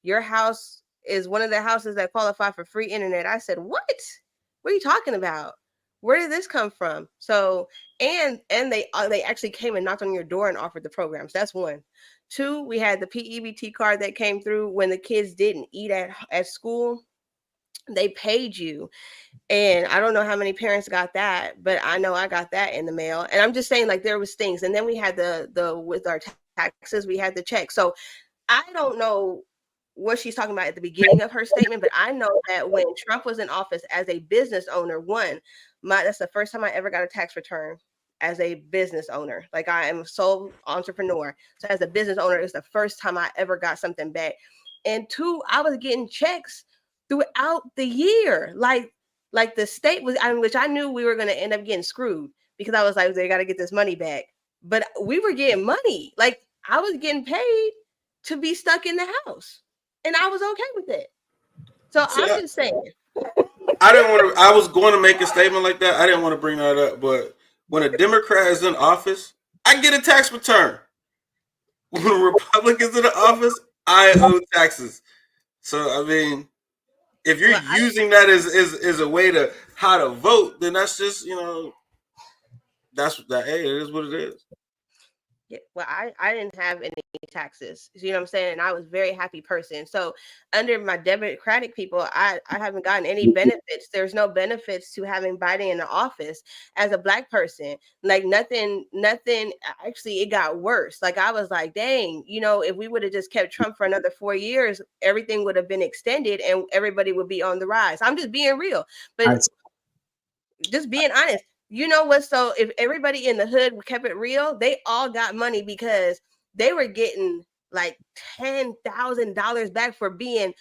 your house is one of the houses that qualify for free internet. I said, what are you talking about? Where did this come from? So, and they actually came and knocked on your door and offered the programs. That's one. Two, we had the PEBT card that came through when the kids didn't eat at school. They paid you. And I don't know how many parents got that, but I know I got that in the mail. And I'm just saying, like, there was things. And then we had the with our taxes, we had the check. So I don't know what she's talking about at the beginning of her statement, but I know that when Trump was in office as a business owner, that's the first time I ever got a tax return as a business owner. Like, I am a sole entrepreneur. So as a business owner, it's the first time I ever got something back. And two, I was getting checks throughout the year. Like the state was, which I knew we were going to end up getting screwed, because I was like, they got to get this money back. But we were getting money. Like, I was getting paid to be stuck in the house, and I was okay with it. So See, I'm just saying. I didn't want to. I was going to make a statement like that. I didn't want to bring that up, but when a Democrat is in office, I get a tax return. When a Republican is in office, I owe taxes. So I mean, if you're using that as a way to how to vote, then that's just, that's that. Hey, it is what it is. Yeah, well, I didn't have any taxes. You know what I'm saying? And I was a very happy person. So under my Democratic people, I haven't gotten any benefits. There's no benefits to having Biden in the office as a Black person. Like, nothing, actually, it got worse. Like, I was like, dang, if we would have just kept Trump for another 4 years, everything would have been extended and everybody would be on the rise. I'm just being real. But just being honest. You know what? So if everybody in the hood kept it real, they all got money because they were getting like $10,000 back for being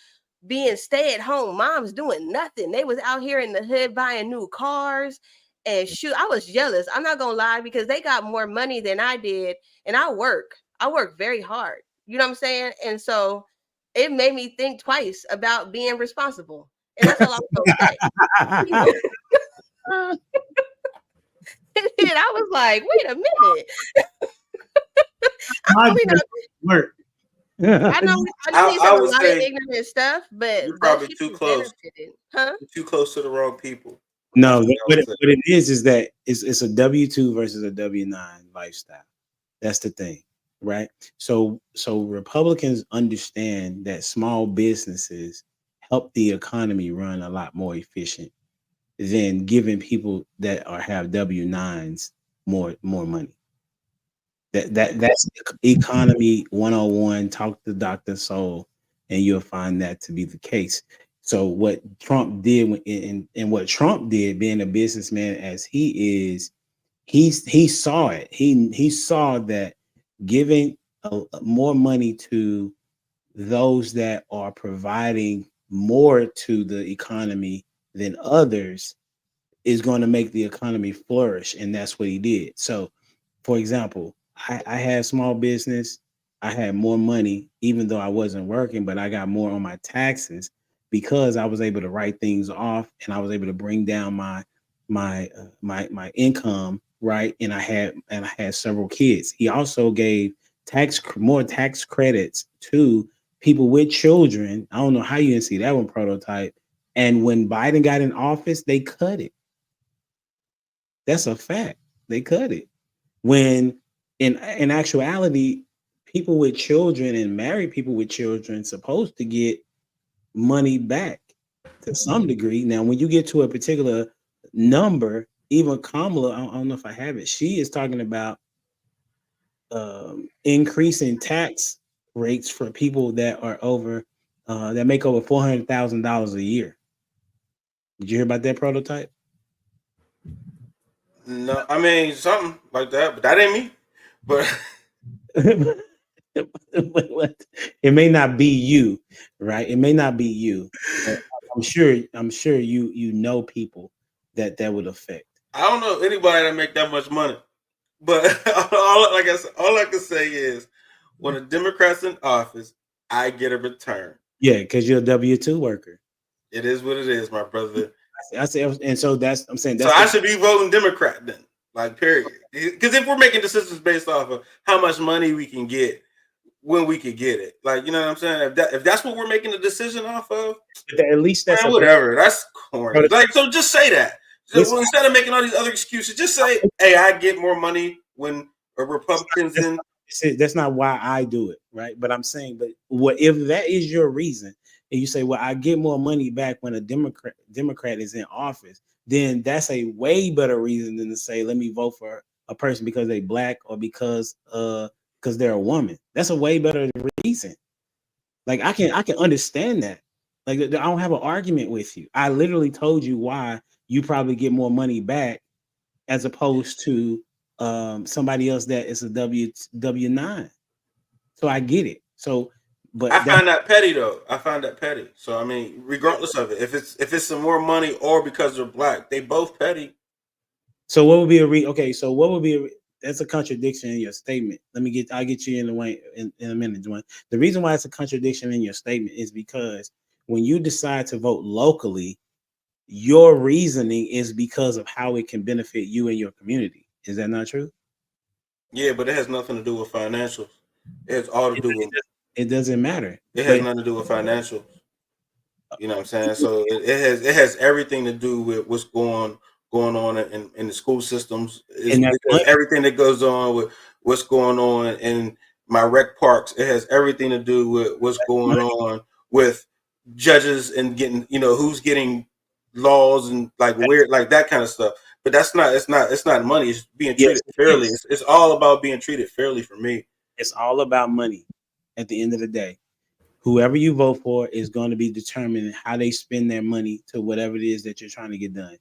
stay at home moms doing nothing. They was out here in the hood buying new cars and shoot. I was jealous. I'm not gonna lie because they got more money than I did, and I work very hard. You know what I'm saying? And so it made me think twice about being responsible, and that's all I'm gonna say. And I was like, wait a minute. My I mean, work. I know we said I a would lot of say ignorant stuff, but you're those probably too people close. benefited, huh? You're too close to the wrong people. That's No, what I what would it, say. what it is that it's a W-2 versus a W-9 lifestyle. That's the thing, right? So Republicans understand that small businesses help the economy run a lot more efficient than giving people that have W-9s more money. That's economy 101. Talk to Dr. Soul, and you'll find that to be the case. So what Trump did and what Trump did, being a businessman as he is, he saw it. He saw that giving more money to those that are providing more to the economy than others is going to make the economy flourish, and that's what he did. So, for example, I had small business. I had more money, even though I wasn't working, but I got more on my taxes because I was able to write things off, and I was able to bring down my income, right? And I had several kids. He also gave more tax credits to people with children. I don't know how you didn't see that one prototype. And when Biden got in office, they cut it. That's a fact. They cut it. When in actuality, people with children and married people with children supposed to get money back to some degree. Now, when you get to a particular number, even Kamala, I don't know if I have it, she is talking about increasing tax rates for people that are over that make over $400,000 a year. Did you hear about that prototype? No, I mean something like that, but that ain't me. But It may not be you, right? It may not be you, but I'm sure you know people that would affect. I don't know anybody that make that much money. But all I can say is, when a Democrat's in office, I get a return. Yeah, because you're a W-2 worker. It is what it is, my brother. I say, and so I'm saying So that's I the should be voting Democrat then, like period. Because if we're making decisions based off of how much money we can get when we could get it, like you know what I'm saying. If that's what we're making the decision off of, at least that's man, a whatever. That's corny. Like so, just say that. So, listen, instead of making all these other excuses, just say, "Hey, I get more money when a Republicans in." that's not why I do it, right? But I'm saying, but what if that is your reason, and you say, well, I get more money back when a Democrat is in office, then that's a way better reason than to say, let me vote for a person because they black or because they're a woman. That's a way better reason. Like I can understand that. Like I don't have an argument with you. I literally told you why you probably get more money back as opposed to somebody else that is a W-9. So I get it. So, I but that find that petty though. I find that petty. So I mean, regardless of it, if it's some more money or because they're black, they both petty. so what would be okay? So what would be that's a contradiction in your statement. I'll get you in the way in a minute, Dwayne. The reason why it's a contradiction in your statement is because when you decide to vote locally, your reasoning is because of how it can benefit you and your community. Is that not true? Yeah, but it has nothing to do with financials. It has all to It, do with. it doesn't matter. It has But nothing to do with financials. You know what I'm saying? So it has everything to do with what's going on in the school systems. and that It has everything that goes on with what's going on in my rec parks. It has everything to do with what's going money, on with judges and getting who's getting laws and like weird like that kind of stuff. But it's not money. It's being yes, treated it fairly. is. It's all about being treated fairly for me. It's all about money at the end of the day. Whoever you vote for is going to be determining how they spend their money to whatever it is that you're trying to get done.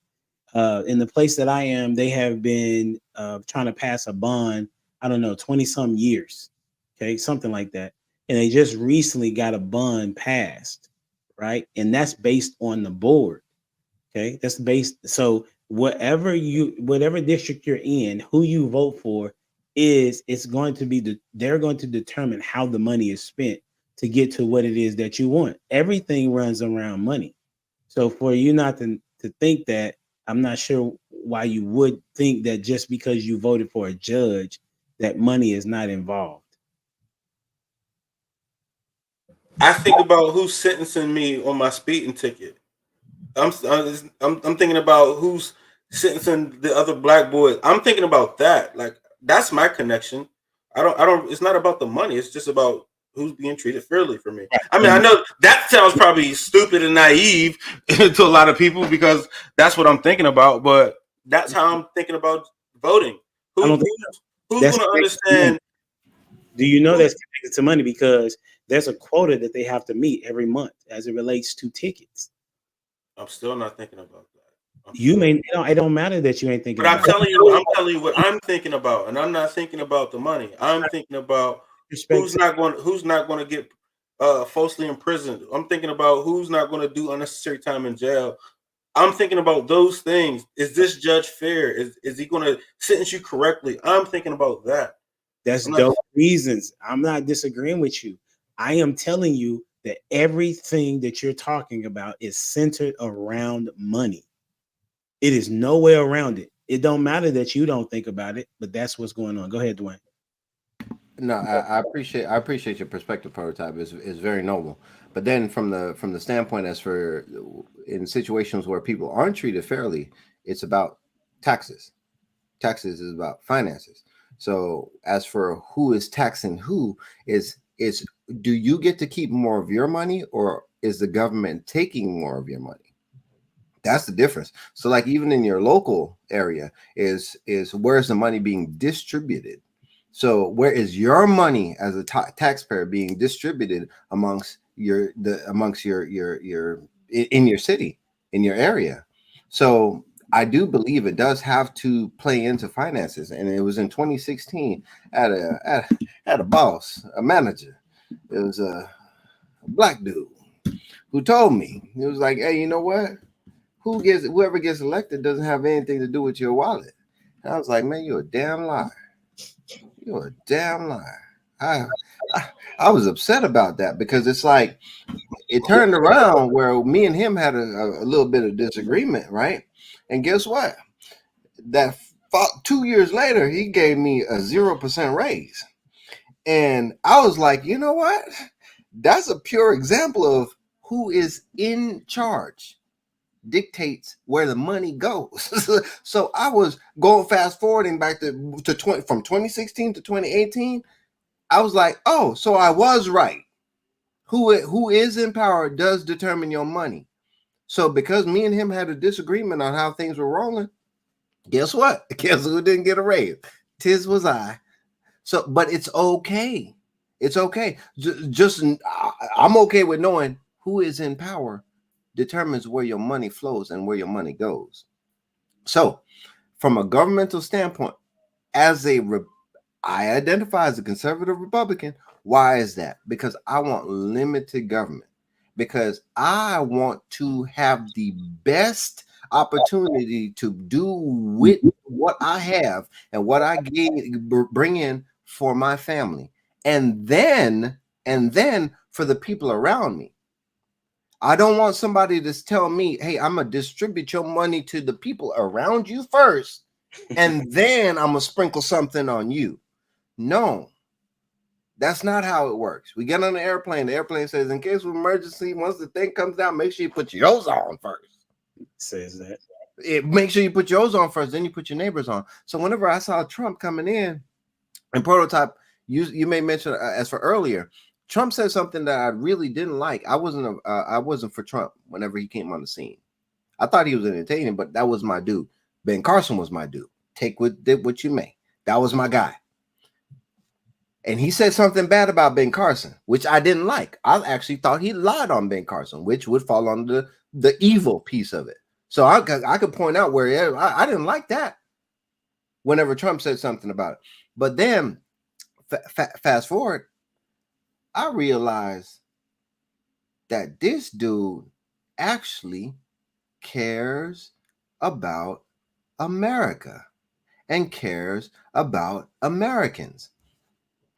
In the place that I am, they have been trying to pass a bond, I don't know, 20 some years. Okay, something like that. And they just recently got a bond passed, right? And that's based on the board. Okay, that's based. So whatever district you're in, who you vote for it's going to be they're going to determine how the money is spent to get to what it is that you want. Everything runs around money. So for you not to think that, I'm not sure why you would think that just because you voted for a judge that money is not involved. I think about who's sentencing me on my speeding ticket. I'm thinking about who's sentencing the other black boys. I'm thinking about that. Like that's my connection. I don't. It's not about the money. It's just about who's being treated fairly for me. I mean, I know that sounds probably stupid and naive to a lot of people because that's what I'm thinking about. But that's how I'm thinking about voting. Who's going to understand? Do you know that's connected to money because there's a quota that they have to meet every month as it relates to tickets. I'm still not thinking about that. It don't matter that you ain't thinking. But I'm telling you what I'm thinking about, and I'm not thinking about the money. I'm thinking about who's not going to get falsely imprisoned. I'm thinking about who's not going to do unnecessary time in jail. I'm thinking about those things. Is this judge fair? Is he going to sentence you correctly? I'm thinking about that. That's dope reasons. I'm not disagreeing with you. I am telling you that everything that you're talking about is centered around money. It is nowhere around it. It don't matter that you don't think about it, but that's what's going on. Go ahead, Dwayne. No, I appreciate your perspective, Prototype. Is very noble. But then from the standpoint as for in situations where people aren't treated fairly, it's about taxes. Taxes is about finances. So as for who is taxing who is do you get to keep more of your money or is the government taking more of your money? That's the difference. So like even in your local area is where's the money being distributed? So where is your money as a taxpayer being distributed amongst your in your city, in your area? So I do believe it does have to play into finances. And it was in 2016 at a boss, a manager. It was a black dude who told me, he was like, hey, you know what? Whoever gets elected doesn't have anything to do with your wallet. And I was like, man, you're a damn liar. You're a damn liar. I was upset about that because it's like it turned around where me and him had a little bit of disagreement, right? And guess what? That 2 years later, he gave me a 0% raise. And I was like, you know what? That's a pure example of who is in charge dictates where the money goes. So I was going fast forwarding back to 20 from 2016 to 2018. I was like, oh, so I was right. Who is in power does determine your money. So because me and him had a disagreement on how things were rolling, guess what? Guess who didn't get a raise? Tis was I. So, but it's okay. It's okay. Just I'm okay with knowing who is in power determines where your money flows and where your money goes. So, from a governmental standpoint, I identify as a conservative Republican. Why is that? Because I want limited government. Because I want to have the best opportunity to do with what I have and what I bring in for my family, and then for the people around me. I don't want somebody to tell me, hey, I'm going to distribute your money to the people around you first, and then I'm going to sprinkle something on you. No, that's not how it works. We get on the airplane. The airplane says, in case of emergency, once the thing comes down, make sure you put yours on first. It says that. Make sure you put yours on first, then you put your neighbors on. So whenever I saw Trump coming in and Prototype, you may mention as for earlier, Trump said something that I really didn't like. I wasn't for Trump whenever he came on the scene. I thought he was entertaining, but that was my dude. Ben Carson was my dude. Take what you may. That was my guy. And he said something bad about Ben Carson, which I didn't like. I actually thought he lied on Ben Carson, which would fall under the evil piece of it. So I could point out where I didn't like that whenever Trump said something about it. But then fast forward, I realized that this dude actually cares about America and cares about Americans.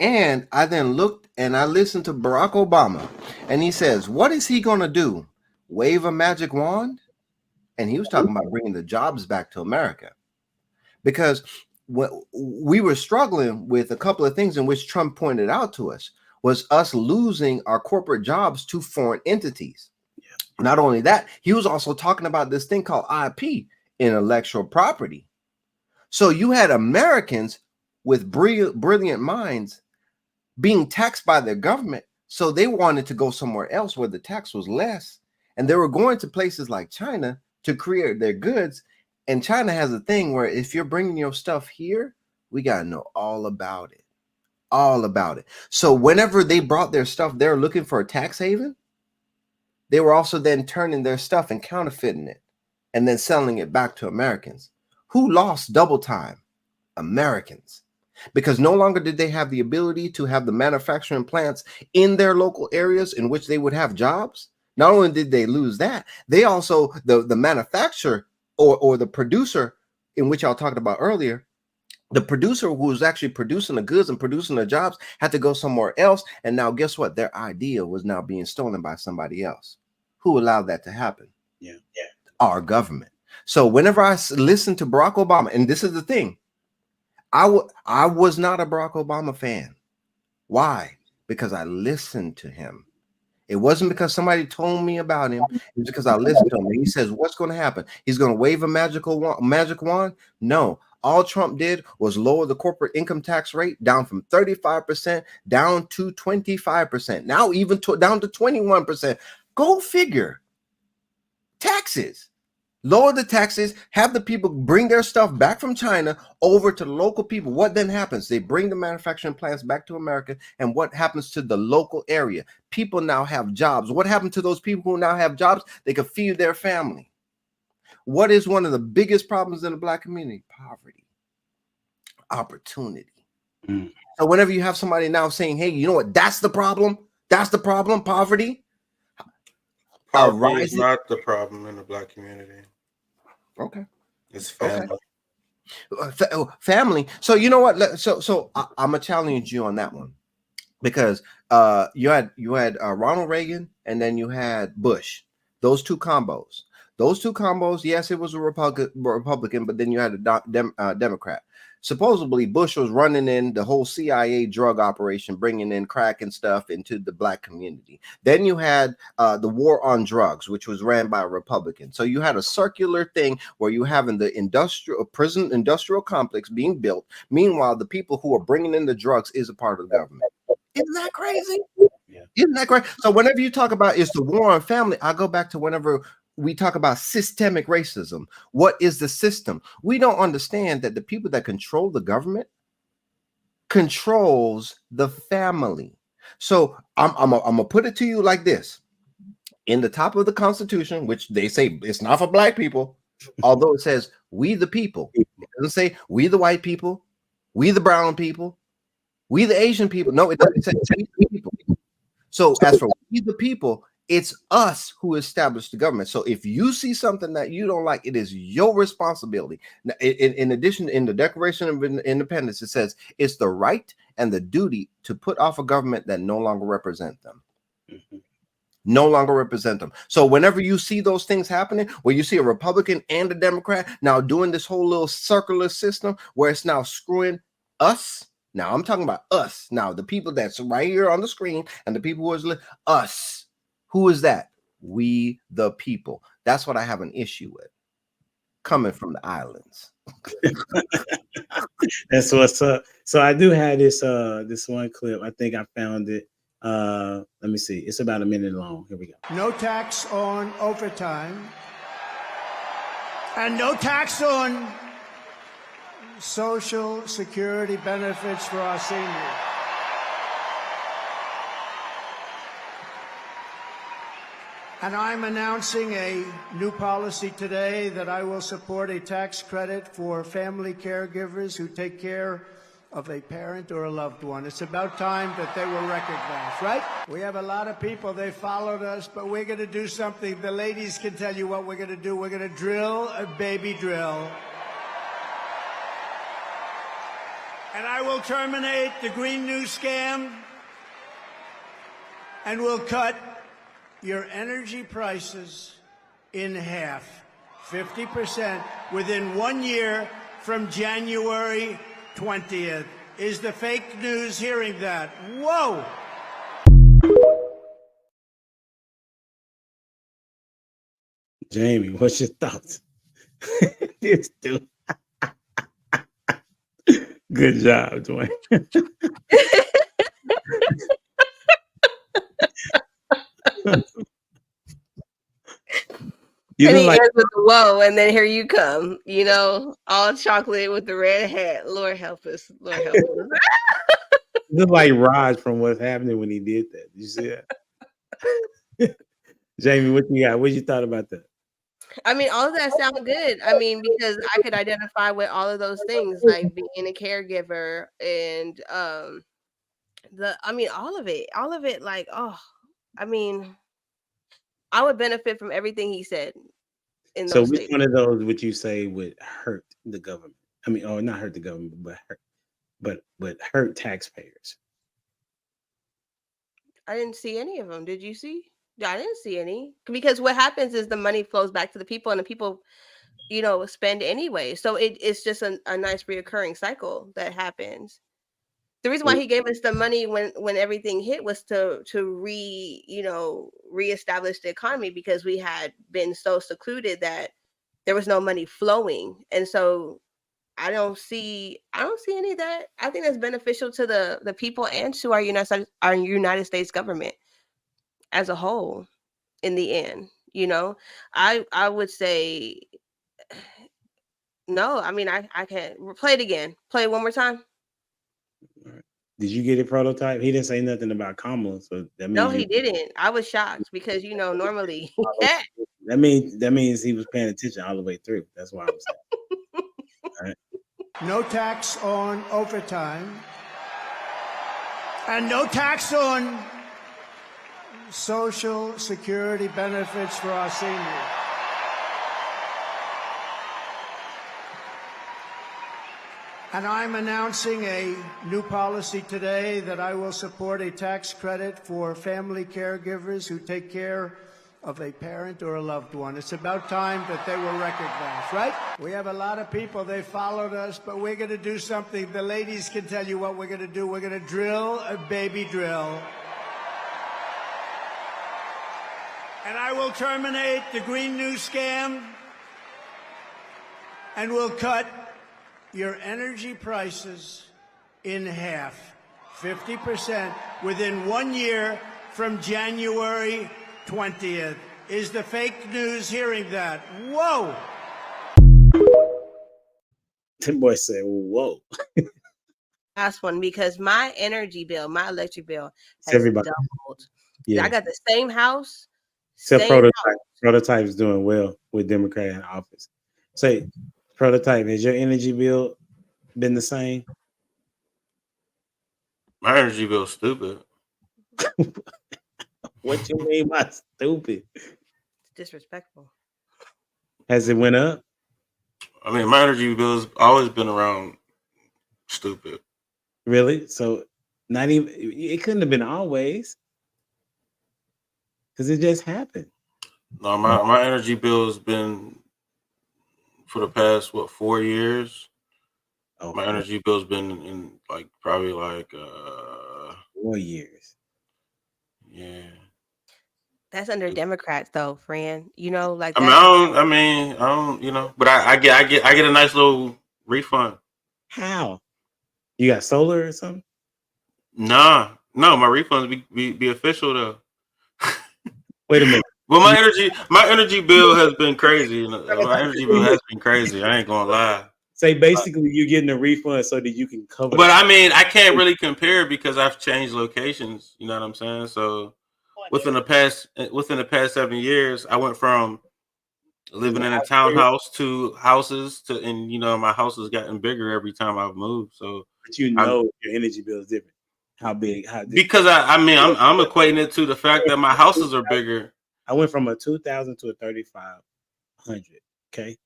And I then looked and I listened to Barack Obama, and he says, what is he going to do? Wave a magic wand? And he was talking about bringing the jobs back to America, because we were struggling with a couple of things in which Trump pointed out to us was us losing our corporate jobs to foreign entities. Not only that, he was also talking about this thing called IP, intellectual property. So you had Americans with brilliant minds being taxed by their government. So they wanted to go somewhere else where the tax was less. And they were going to places like China to create their goods. And China has a thing where if you're bringing your stuff here, we got to know all about it. All about it. So whenever they brought their stuff, they're looking for a tax haven. They were also then turning their stuff and counterfeiting it and then selling it back to Americans. Who lost double time? Americans. Because no longer did they have the ability to have the manufacturing plants in their local areas in which they would have jobs. Not only did they lose that, they also, the manufacturer or the producer, in which I was talking about earlier, the producer who was actually producing the goods and producing the jobs had to go somewhere else. And now guess what? Their idea was now being stolen by somebody else. Who allowed that to happen? Yeah. Our government. So whenever I listen to Barack Obama, and this is the thing, I was not a Barack Obama fan. Why? Because I listened to him. It wasn't because somebody told me about him. It was because I listened to him. And he says, what's going to happen? He's going to wave a magic wand? No. All Trump did was lower the corporate income tax rate down from 35% down to 25%. Now even down to 21%. Go figure. Taxes. Lower the taxes, have the people bring their stuff back from China over to the local people. What then happens? They bring the manufacturing plants back to America. And what happens to the local area? People now have jobs. What happened to those people who now have jobs? They can feed their family. What is one of the biggest problems in the Black community? Poverty. Opportunity. So whenever you have somebody now saying, hey, you know what? That's the problem. That's the problem. Poverty. Poverty is not the problem in the Black community. Okay. It's family. Okay. Family. So you know what? So I'm gonna challenge you on that one, because you had Ronald Reagan and then you had Bush. Those two combos. Yes, it was a Republican, but then you had a Democrat. Supposedly, Bush was running in the whole CIA drug operation, bringing in crack and stuff into the Black community. Then you had the war on drugs, which was ran by a Republican. So you had a circular thing where you having the prison industrial complex being built. Meanwhile, the people who are bringing in the drugs is a part of the government. Isn't that crazy? Yeah. Isn't that crazy? So whenever you talk about it's the war on family, I go back to whenever we talk about systemic racism. What is the system? We don't understand that the people that control the government controls the family. So I'm gonna put it to you like this. In the top of the Constitution, which they say it's not for Black people, although it says we the people. It doesn't say we the white people, we the brown people, we the Asian people. No, it doesn't say we the people. So as for we the people, it's us who establish the government. So if you see something that you don't like, it is your responsibility. In addition, in the Declaration of Independence, it says it's the right and the duty to put off a government that no longer represent them. Mm-hmm. No longer represent them. So whenever you see those things happening, where you see a Republican and a Democrat now doing this whole little circular system where it's now screwing us. Now I'm talking about us. Now the people that's right here on the screen and the people who is us. Who is that? We the people. That's what I have an issue with. Coming from the islands. That's what's up. So I do have this one clip. I think I found it. Let me see. It's about a minute long. Here we go. No tax on overtime. And no tax on Social Security benefits for our seniors. And I'm announcing a new policy today that I will support a tax credit for family caregivers who take care of a parent or a loved one. It's about time that they were recognized, right? We have a lot of people, they followed us, but we're going to do something. The ladies can tell you what we're going to do. We're going to drill a baby drill. And I will terminate the Green New Scam, and we'll cut your energy prices in half, 50%, within 1 year from January 20th. Is the fake news hearing that? Whoa! Jamie, what's your thoughts? This dude. Good job, Dwayne. You And look he like ends with the whoa, and then here you come, you know, all chocolate with the red hat. Lord help us. Lord help us. you look like Raj from What's Happening when he did that. Did you see that? Jamie, what you got? What you thought about that? I mean, all of that sounds good. I mean, because I could identify with all of those things, like being a caregiver and all of it, like, oh, I mean, I would benefit from everything he said in So those which statements. one of those would you say would hurt the government? I mean, or not hurt the government, but hurt taxpayers. I didn't see any of them. Did you see? I didn't see any, because what happens is the money flows back to the people, and the people, you know, spend anyway. So it's just a nice reoccurring cycle that happens. The reason why he gave us the money when everything hit was to reestablish the economy, because we had been so secluded that there was no money flowing. And so I don't see any of that. I think that's beneficial to the people and to our United States government as a whole in the end. You know, I would say no. I mean, I can't play it again. Play it one more time. Did you get a prototype? He didn't say nothing about Kamala, so that means No, he didn't. I was shocked because, you know, normally that means he was paying attention all the way through. That's why I'm saying. All right. No tax on overtime, and no tax on Social Security benefits for our seniors. And I'm announcing a new policy today that I will support a tax credit for family caregivers who take care of a parent or a loved one. It's about time that they were recognized, right? We have a lot of people, they followed us, but we're going to do something. The ladies can tell you what we're going to do. We're going to drill a baby drill. And I will terminate the Green New Scam, and we'll cut your energy prices in half, 50%, within 1 year from January 20th. Is the fake news hearing that? Whoa! Tim Boy said, "Whoa!" last one, because my energy bill, my electric bill It's has everybody. doubled. Yeah. I got the same house. So same prototype. Prototype's doing well with Democrat in office. Say, Prototype, has your energy bill been the same? My energy bill's stupid. What you mean by stupid? It's disrespectful. Has it went up? I mean, my energy bill's always been around stupid. Really? So not even, it couldn't have been always, because it just happened. No, my energy bill's been for the past 4 years. Oh, My energy bill's been in like probably like 4 years. Yeah. That's under Democrats, though, friend. You know, like I that's don't, you know, but I get a nice little refund. How? You got solar or something? No, my refunds be official though. Wait a minute. Well, my energy bill has been crazy. You know, my energy bill has been crazy. I ain't gonna lie. Say basically you're getting a refund so that you can cover. But I mean, I can't really compare because I've changed locations. You know what I'm saying? So within the past 7 years, I went from living in a townhouse to houses to, and my house has gotten bigger every time I've moved. So, But I'm your energy bill is different. How big? How different? because I'm equating it to the fact that my houses are bigger. I went from a 2,000 to a 3,500. Okay,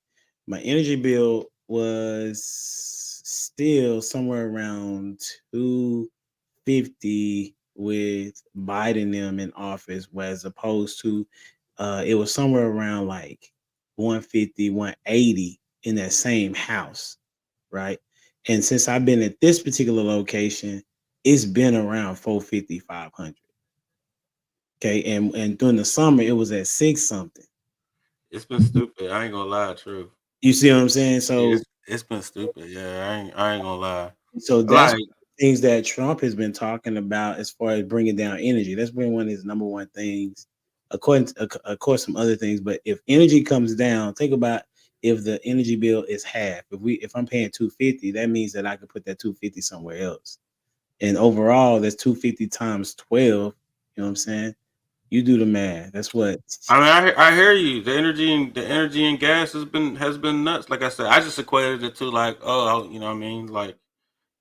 my energy bill was still somewhere around 250 with Biden them in office, as opposed to it was somewhere around like 150, 180 in that same house, right? And since I've been at this particular location, it's been around 450, 500. Okay, and during the summer it was at 6 something. It's been stupid. I ain't gonna lie, true. You see what I'm saying? Yeah, So it's been stupid. Yeah, I ain't gonna lie. that's Like, things that Trump has been talking about as far as bringing down energy. That's been one of his number one things. According to, of course, some other things, but if energy comes down, think about if the energy bill is half. If I'm paying 250, that means that I could put that 250 somewhere else. And overall, that's 250 times 12. You know what I'm saying? You do the math. That's what. I hear you. The energy and gas has been nuts. Like I said, I just equated it to like, oh, you know what I mean? Like,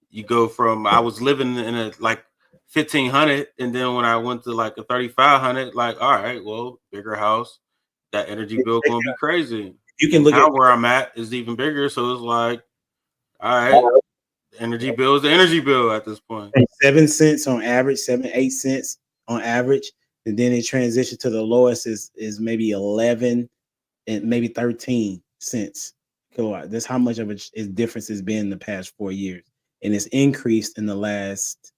you go from, I was living in a like 1,500, and then when I went to like a 3,500, like, all right, well, bigger house, that energy bill gonna be crazy. You can And look at now where I'm at is even bigger, so it's like, all right, the energy bill is the energy bill at this point. 7 cents on average, 7, 8 cents on average, and then it transitioned to the lowest is maybe 11 and maybe 13 cents kilowatt. That's how much of a difference has been in the past 4 years, and it's increased in the last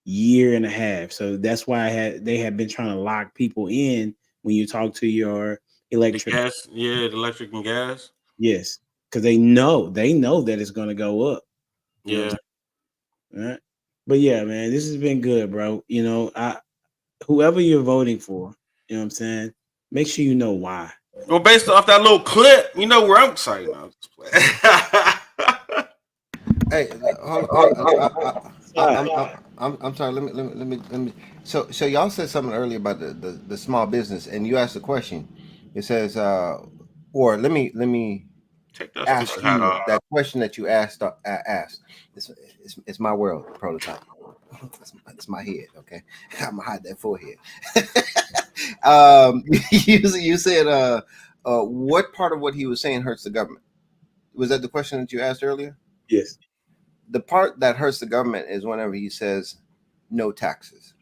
year and a half. So that's why they have been trying to lock people in when you talk to your The electric. gas, yeah, the electric and gas, Yes, because they know that it's going to go up. You know what I'm yeah. saying? All right? But yeah, man, this has been good, bro. Whoever you're voting for, you know what I'm saying? Make sure you know why. Well, based off that little clip, you know where I'm excited now. Hey, hold on. I'm sorry. Let me. So y'all said something earlier about the small business, and you asked a question. It says, or let me Take that ask stupid hat you off. that question that you asked. It's my world prototype. It's my head. Okay, I'm gonna hide that forehead. You said, what part of what he was saying hurts the government? Was that the question that you asked earlier? Yes. The part that hurts the government is whenever he says no taxes.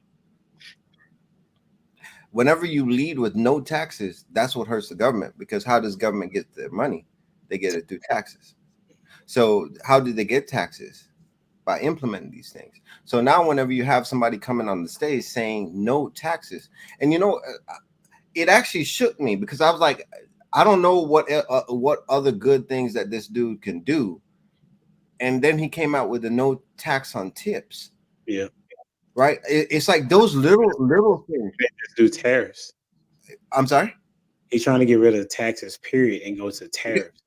Whenever you lead with no taxes, that's what hurts the government, because how does government get their money? They get it through taxes. So how do they get taxes? By implementing these things. So now whenever you have somebody coming on the stage saying no taxes, and it actually shook me, because I was like, I don't know what other good things that this dude can do. And then he came out with the no tax on tips. Yeah. Right? It's like those little things. Let's do tariffs. I'm sorry? He's trying to get rid of taxes, period, and go to tariffs.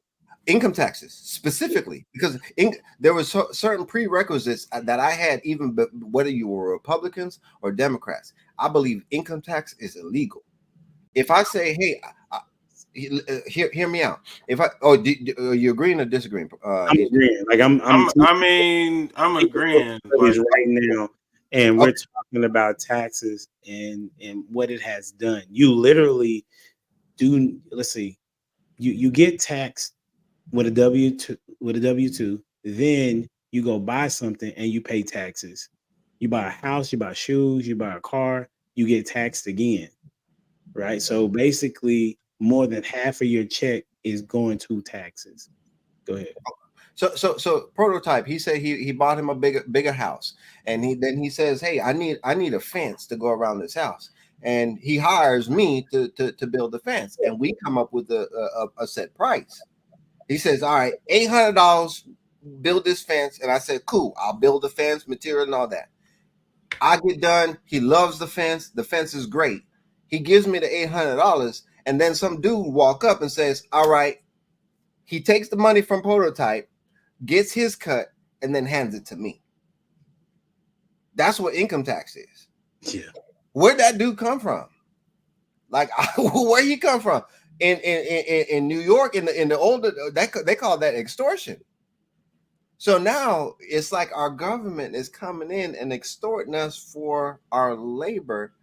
Income taxes specifically, because there was certain prerequisites that I had, even whether you were Republicans or Democrats. I believe income tax is illegal. If I say, hey, hear me out. If are you agreeing or disagreeing? I'm agreeing. Like I'm agreeing. Like, right now, and we're Okay. talking about taxes and what it has done. You literally do. Let's see. You get taxed with a W-2, then you go buy something and you pay taxes. You buy a house, you buy shoes, you buy a car, you get taxed again, right? So basically, more than half of your check is going to taxes. Go ahead. So prototype. He said he bought him a bigger house, and he says, hey, I need a fence to go around this house, and he hires me to build the fence, and we come up with a set price. He says, all right, $800, build this fence. And I said, cool, I'll build the fence, material and all that. I get done. He loves the fence. The fence is great. He gives me the $800. And then some dude walk up and says, all right, he takes the money from Prototype, gets his cut, and then hands it to me. That's what income tax is. Yeah. Where'd that dude come from? Like, where you come from? In New York, in the older, they call that extortion. So now it's like our government is coming in and extorting us for our labor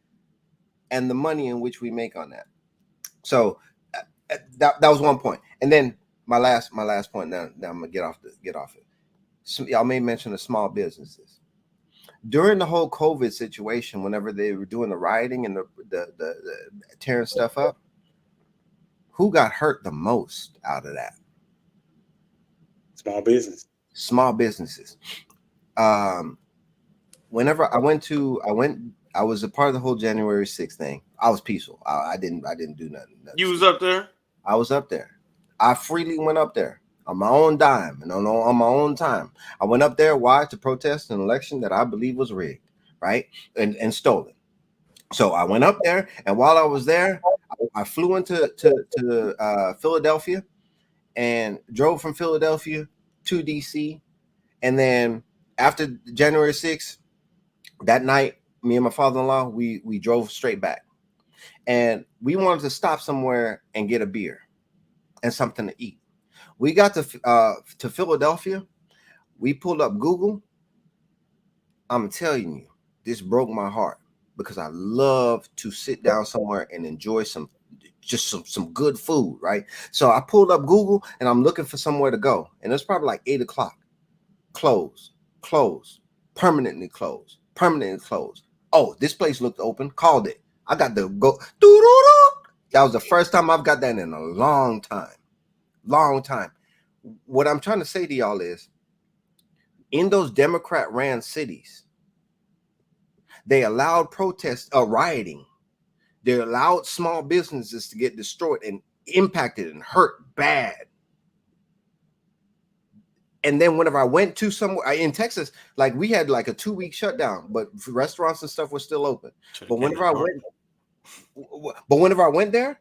and the money in which we make on that. So that was one point. And then my last point. Now I'm gonna get off it. So y'all may mention the small businesses during the whole COVID situation. Whenever they were doing the rioting and the tearing stuff up, who got hurt the most out of that? Small business. Small businesses. Whenever I was a part of the whole January 6th thing. I was peaceful. I didn't do nothing. You was up there? I was up there. I freely went up there on my own dime and on my own time. I went up there. Why? To protest an election that I believe was rigged, right? And stolen. So I went up there, and while I was there, I flew into Philadelphia and drove from Philadelphia to DC. And then after January 6th, that night, me and my father-in-law, we drove straight back. And we wanted to stop somewhere and get a beer and something to eat. We got to Philadelphia. We pulled up Google. I'm telling you, this broke my heart because I love to sit down somewhere and enjoy some good food, right? So I pulled up Google and I'm looking for somewhere to go. And it's probably like 8 o'clock. Closed, permanently closed. Oh, this place looked open. Called it. I got to go. That was the first time I've got that in a long time. What I'm trying to say to y'all is, in those Democrat-ran cities, they allowed protests, rioting. They allowed small businesses to get destroyed and impacted and hurt bad. And then whenever I went to somewhere in Texas, like we had like a 2-week shutdown, but restaurants and stuff were still open. But whenever I went there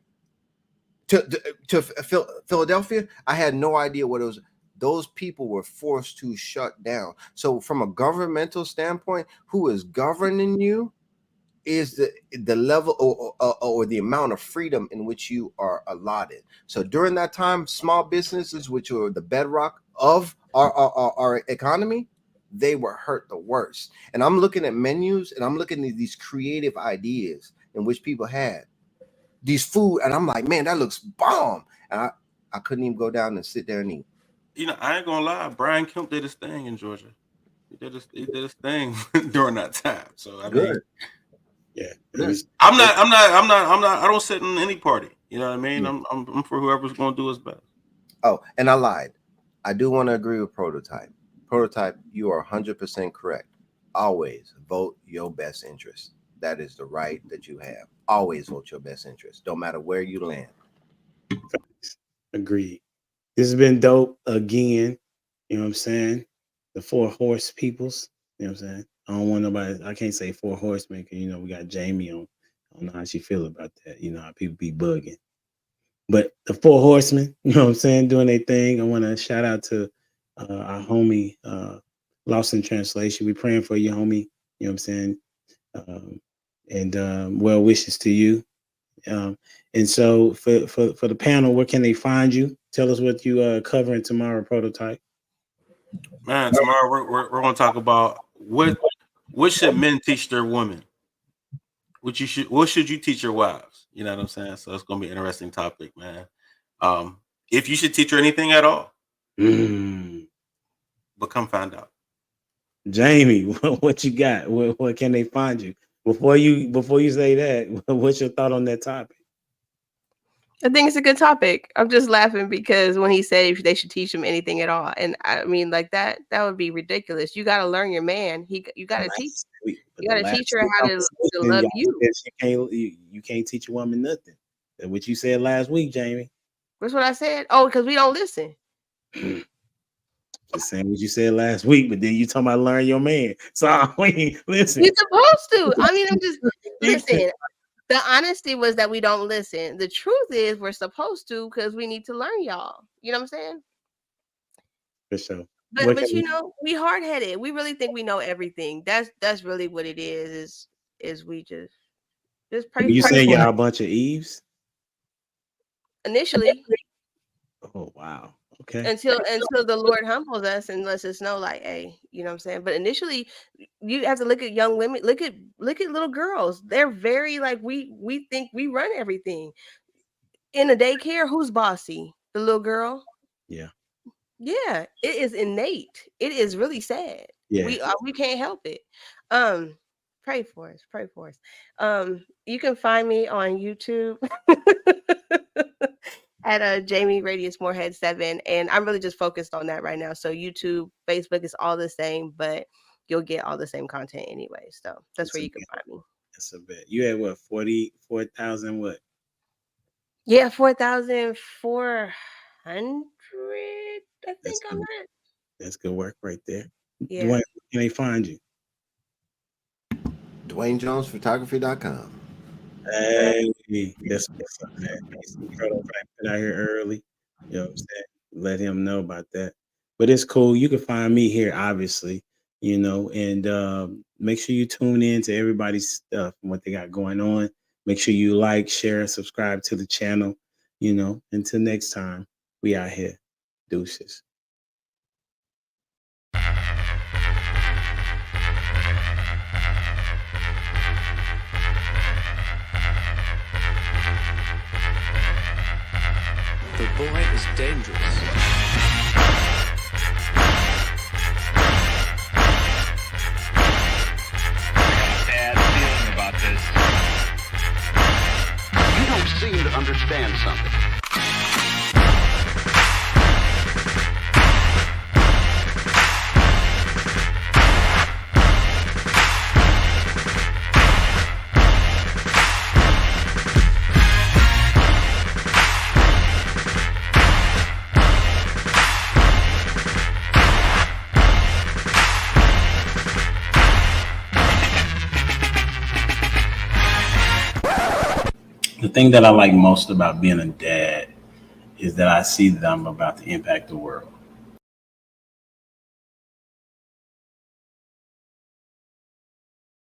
to Philadelphia, I had no idea what it was. Those people were forced to shut down. So from a governmental standpoint, who is governing you is the level or the amount of freedom in which you are allotted. So during that time, small businesses, which were the bedrock of our economy, they were hurt the worst. And I'm looking at menus and I'm looking at these creative ideas in which people had these food, and I'm like, man, that looks bomb. And I couldn't even go down and sit there and eat. You know, I ain't gonna lie. Brian Kemp did his thing in Georgia. He did his thing during that time. So I mean, yeah. I'm not. I don't sit in any party. You know what I mean? Yeah. I'm for whoever's gonna do his best. Oh, and I lied. I do want to agree with Prototype. Prototype, you are 100% correct. Always vote your best interest. That is the right that you have. Always vote your best interest. Don't matter where you land. Agreed. This has been dope again. You know what I'm saying? The 4 horse peoples. You know what I'm saying? I don't want nobody. I can't say 4 horsemen because, you know, we got Jamie on. I don't know how she feel about that. You know how people be bugging. But the 4 horsemen, you know what I'm saying, doing their thing. I want to shout out to our homie, Lost in Translation. We praying for you, homie. You know what I'm saying? And well wishes to you. And so for the panel, where can they find you? Tell us what you covering tomorrow, Prototype. Man, tomorrow we're going to talk about what should men teach their women. What should you teach your wives? You know what I'm saying? So it's going to be an interesting topic, man. If you should teach her anything at all, but come find out. Jamie, what you got? Where can they find you? Before you say that, what's your thought on that topic? I think it's a good topic. I'm just laughing because when he said if they should teach him anything at all, and I mean, like that would be ridiculous. You got to learn your man. You got to teach. You got to teach her how to love you. You can't teach a woman nothing. That's what you said last week, Jamie. That's what I said. Oh, because we don't listen. Just saying what you said last week, but then you talking about learn your man. So we listen. You're supposed to. I mean, I'm just listen. The honesty was that we don't listen. The truth is we're supposed to because we need to learn y'all. You know what I'm saying? For sure. But you know, we hard-headed. We really think we know everything. That's really what it is we just Just pray You for say us. y'all a bunch of Eves? Initially, Oh wow. Okay. until the Lord humbles us and lets us know, like, hey, you know what I'm saying? But initially, you have to look at young women, look at little girls. They're very like we think we run everything. In a daycare, who's bossy? The little girl? Yeah. Yeah, it is innate. It is really sad. Yeah. We can't help it. Pray for us. Pray for us. You can find me on YouTube at Jamie Radius Moorhead 7, and I'm really just focused on that right now. So YouTube, Facebook is all the same, but you'll get all the same content anyway. So that's where you can find me. That's a bet. You had what, 44,000 what? Yeah, 4,400. I think on that. That's good work right there. Yeah. Dwayne, can they find you? DwayneJonesPhotography.com. Hey, that's what's up, man. He's incredible. Put out here early. You know what I'm saying? Let him know about that. But it's cool. You can find me here, obviously, you know, and make sure you tune in to everybody's stuff and what they got going on. Make sure you like, share, and subscribe to the channel. You know, until next time, we out here. Deuces. The boy is dangerous. Bad feeling about this. You don't seem to understand something. The thing that I like most about being a dad is that I see that I'm about to impact the world.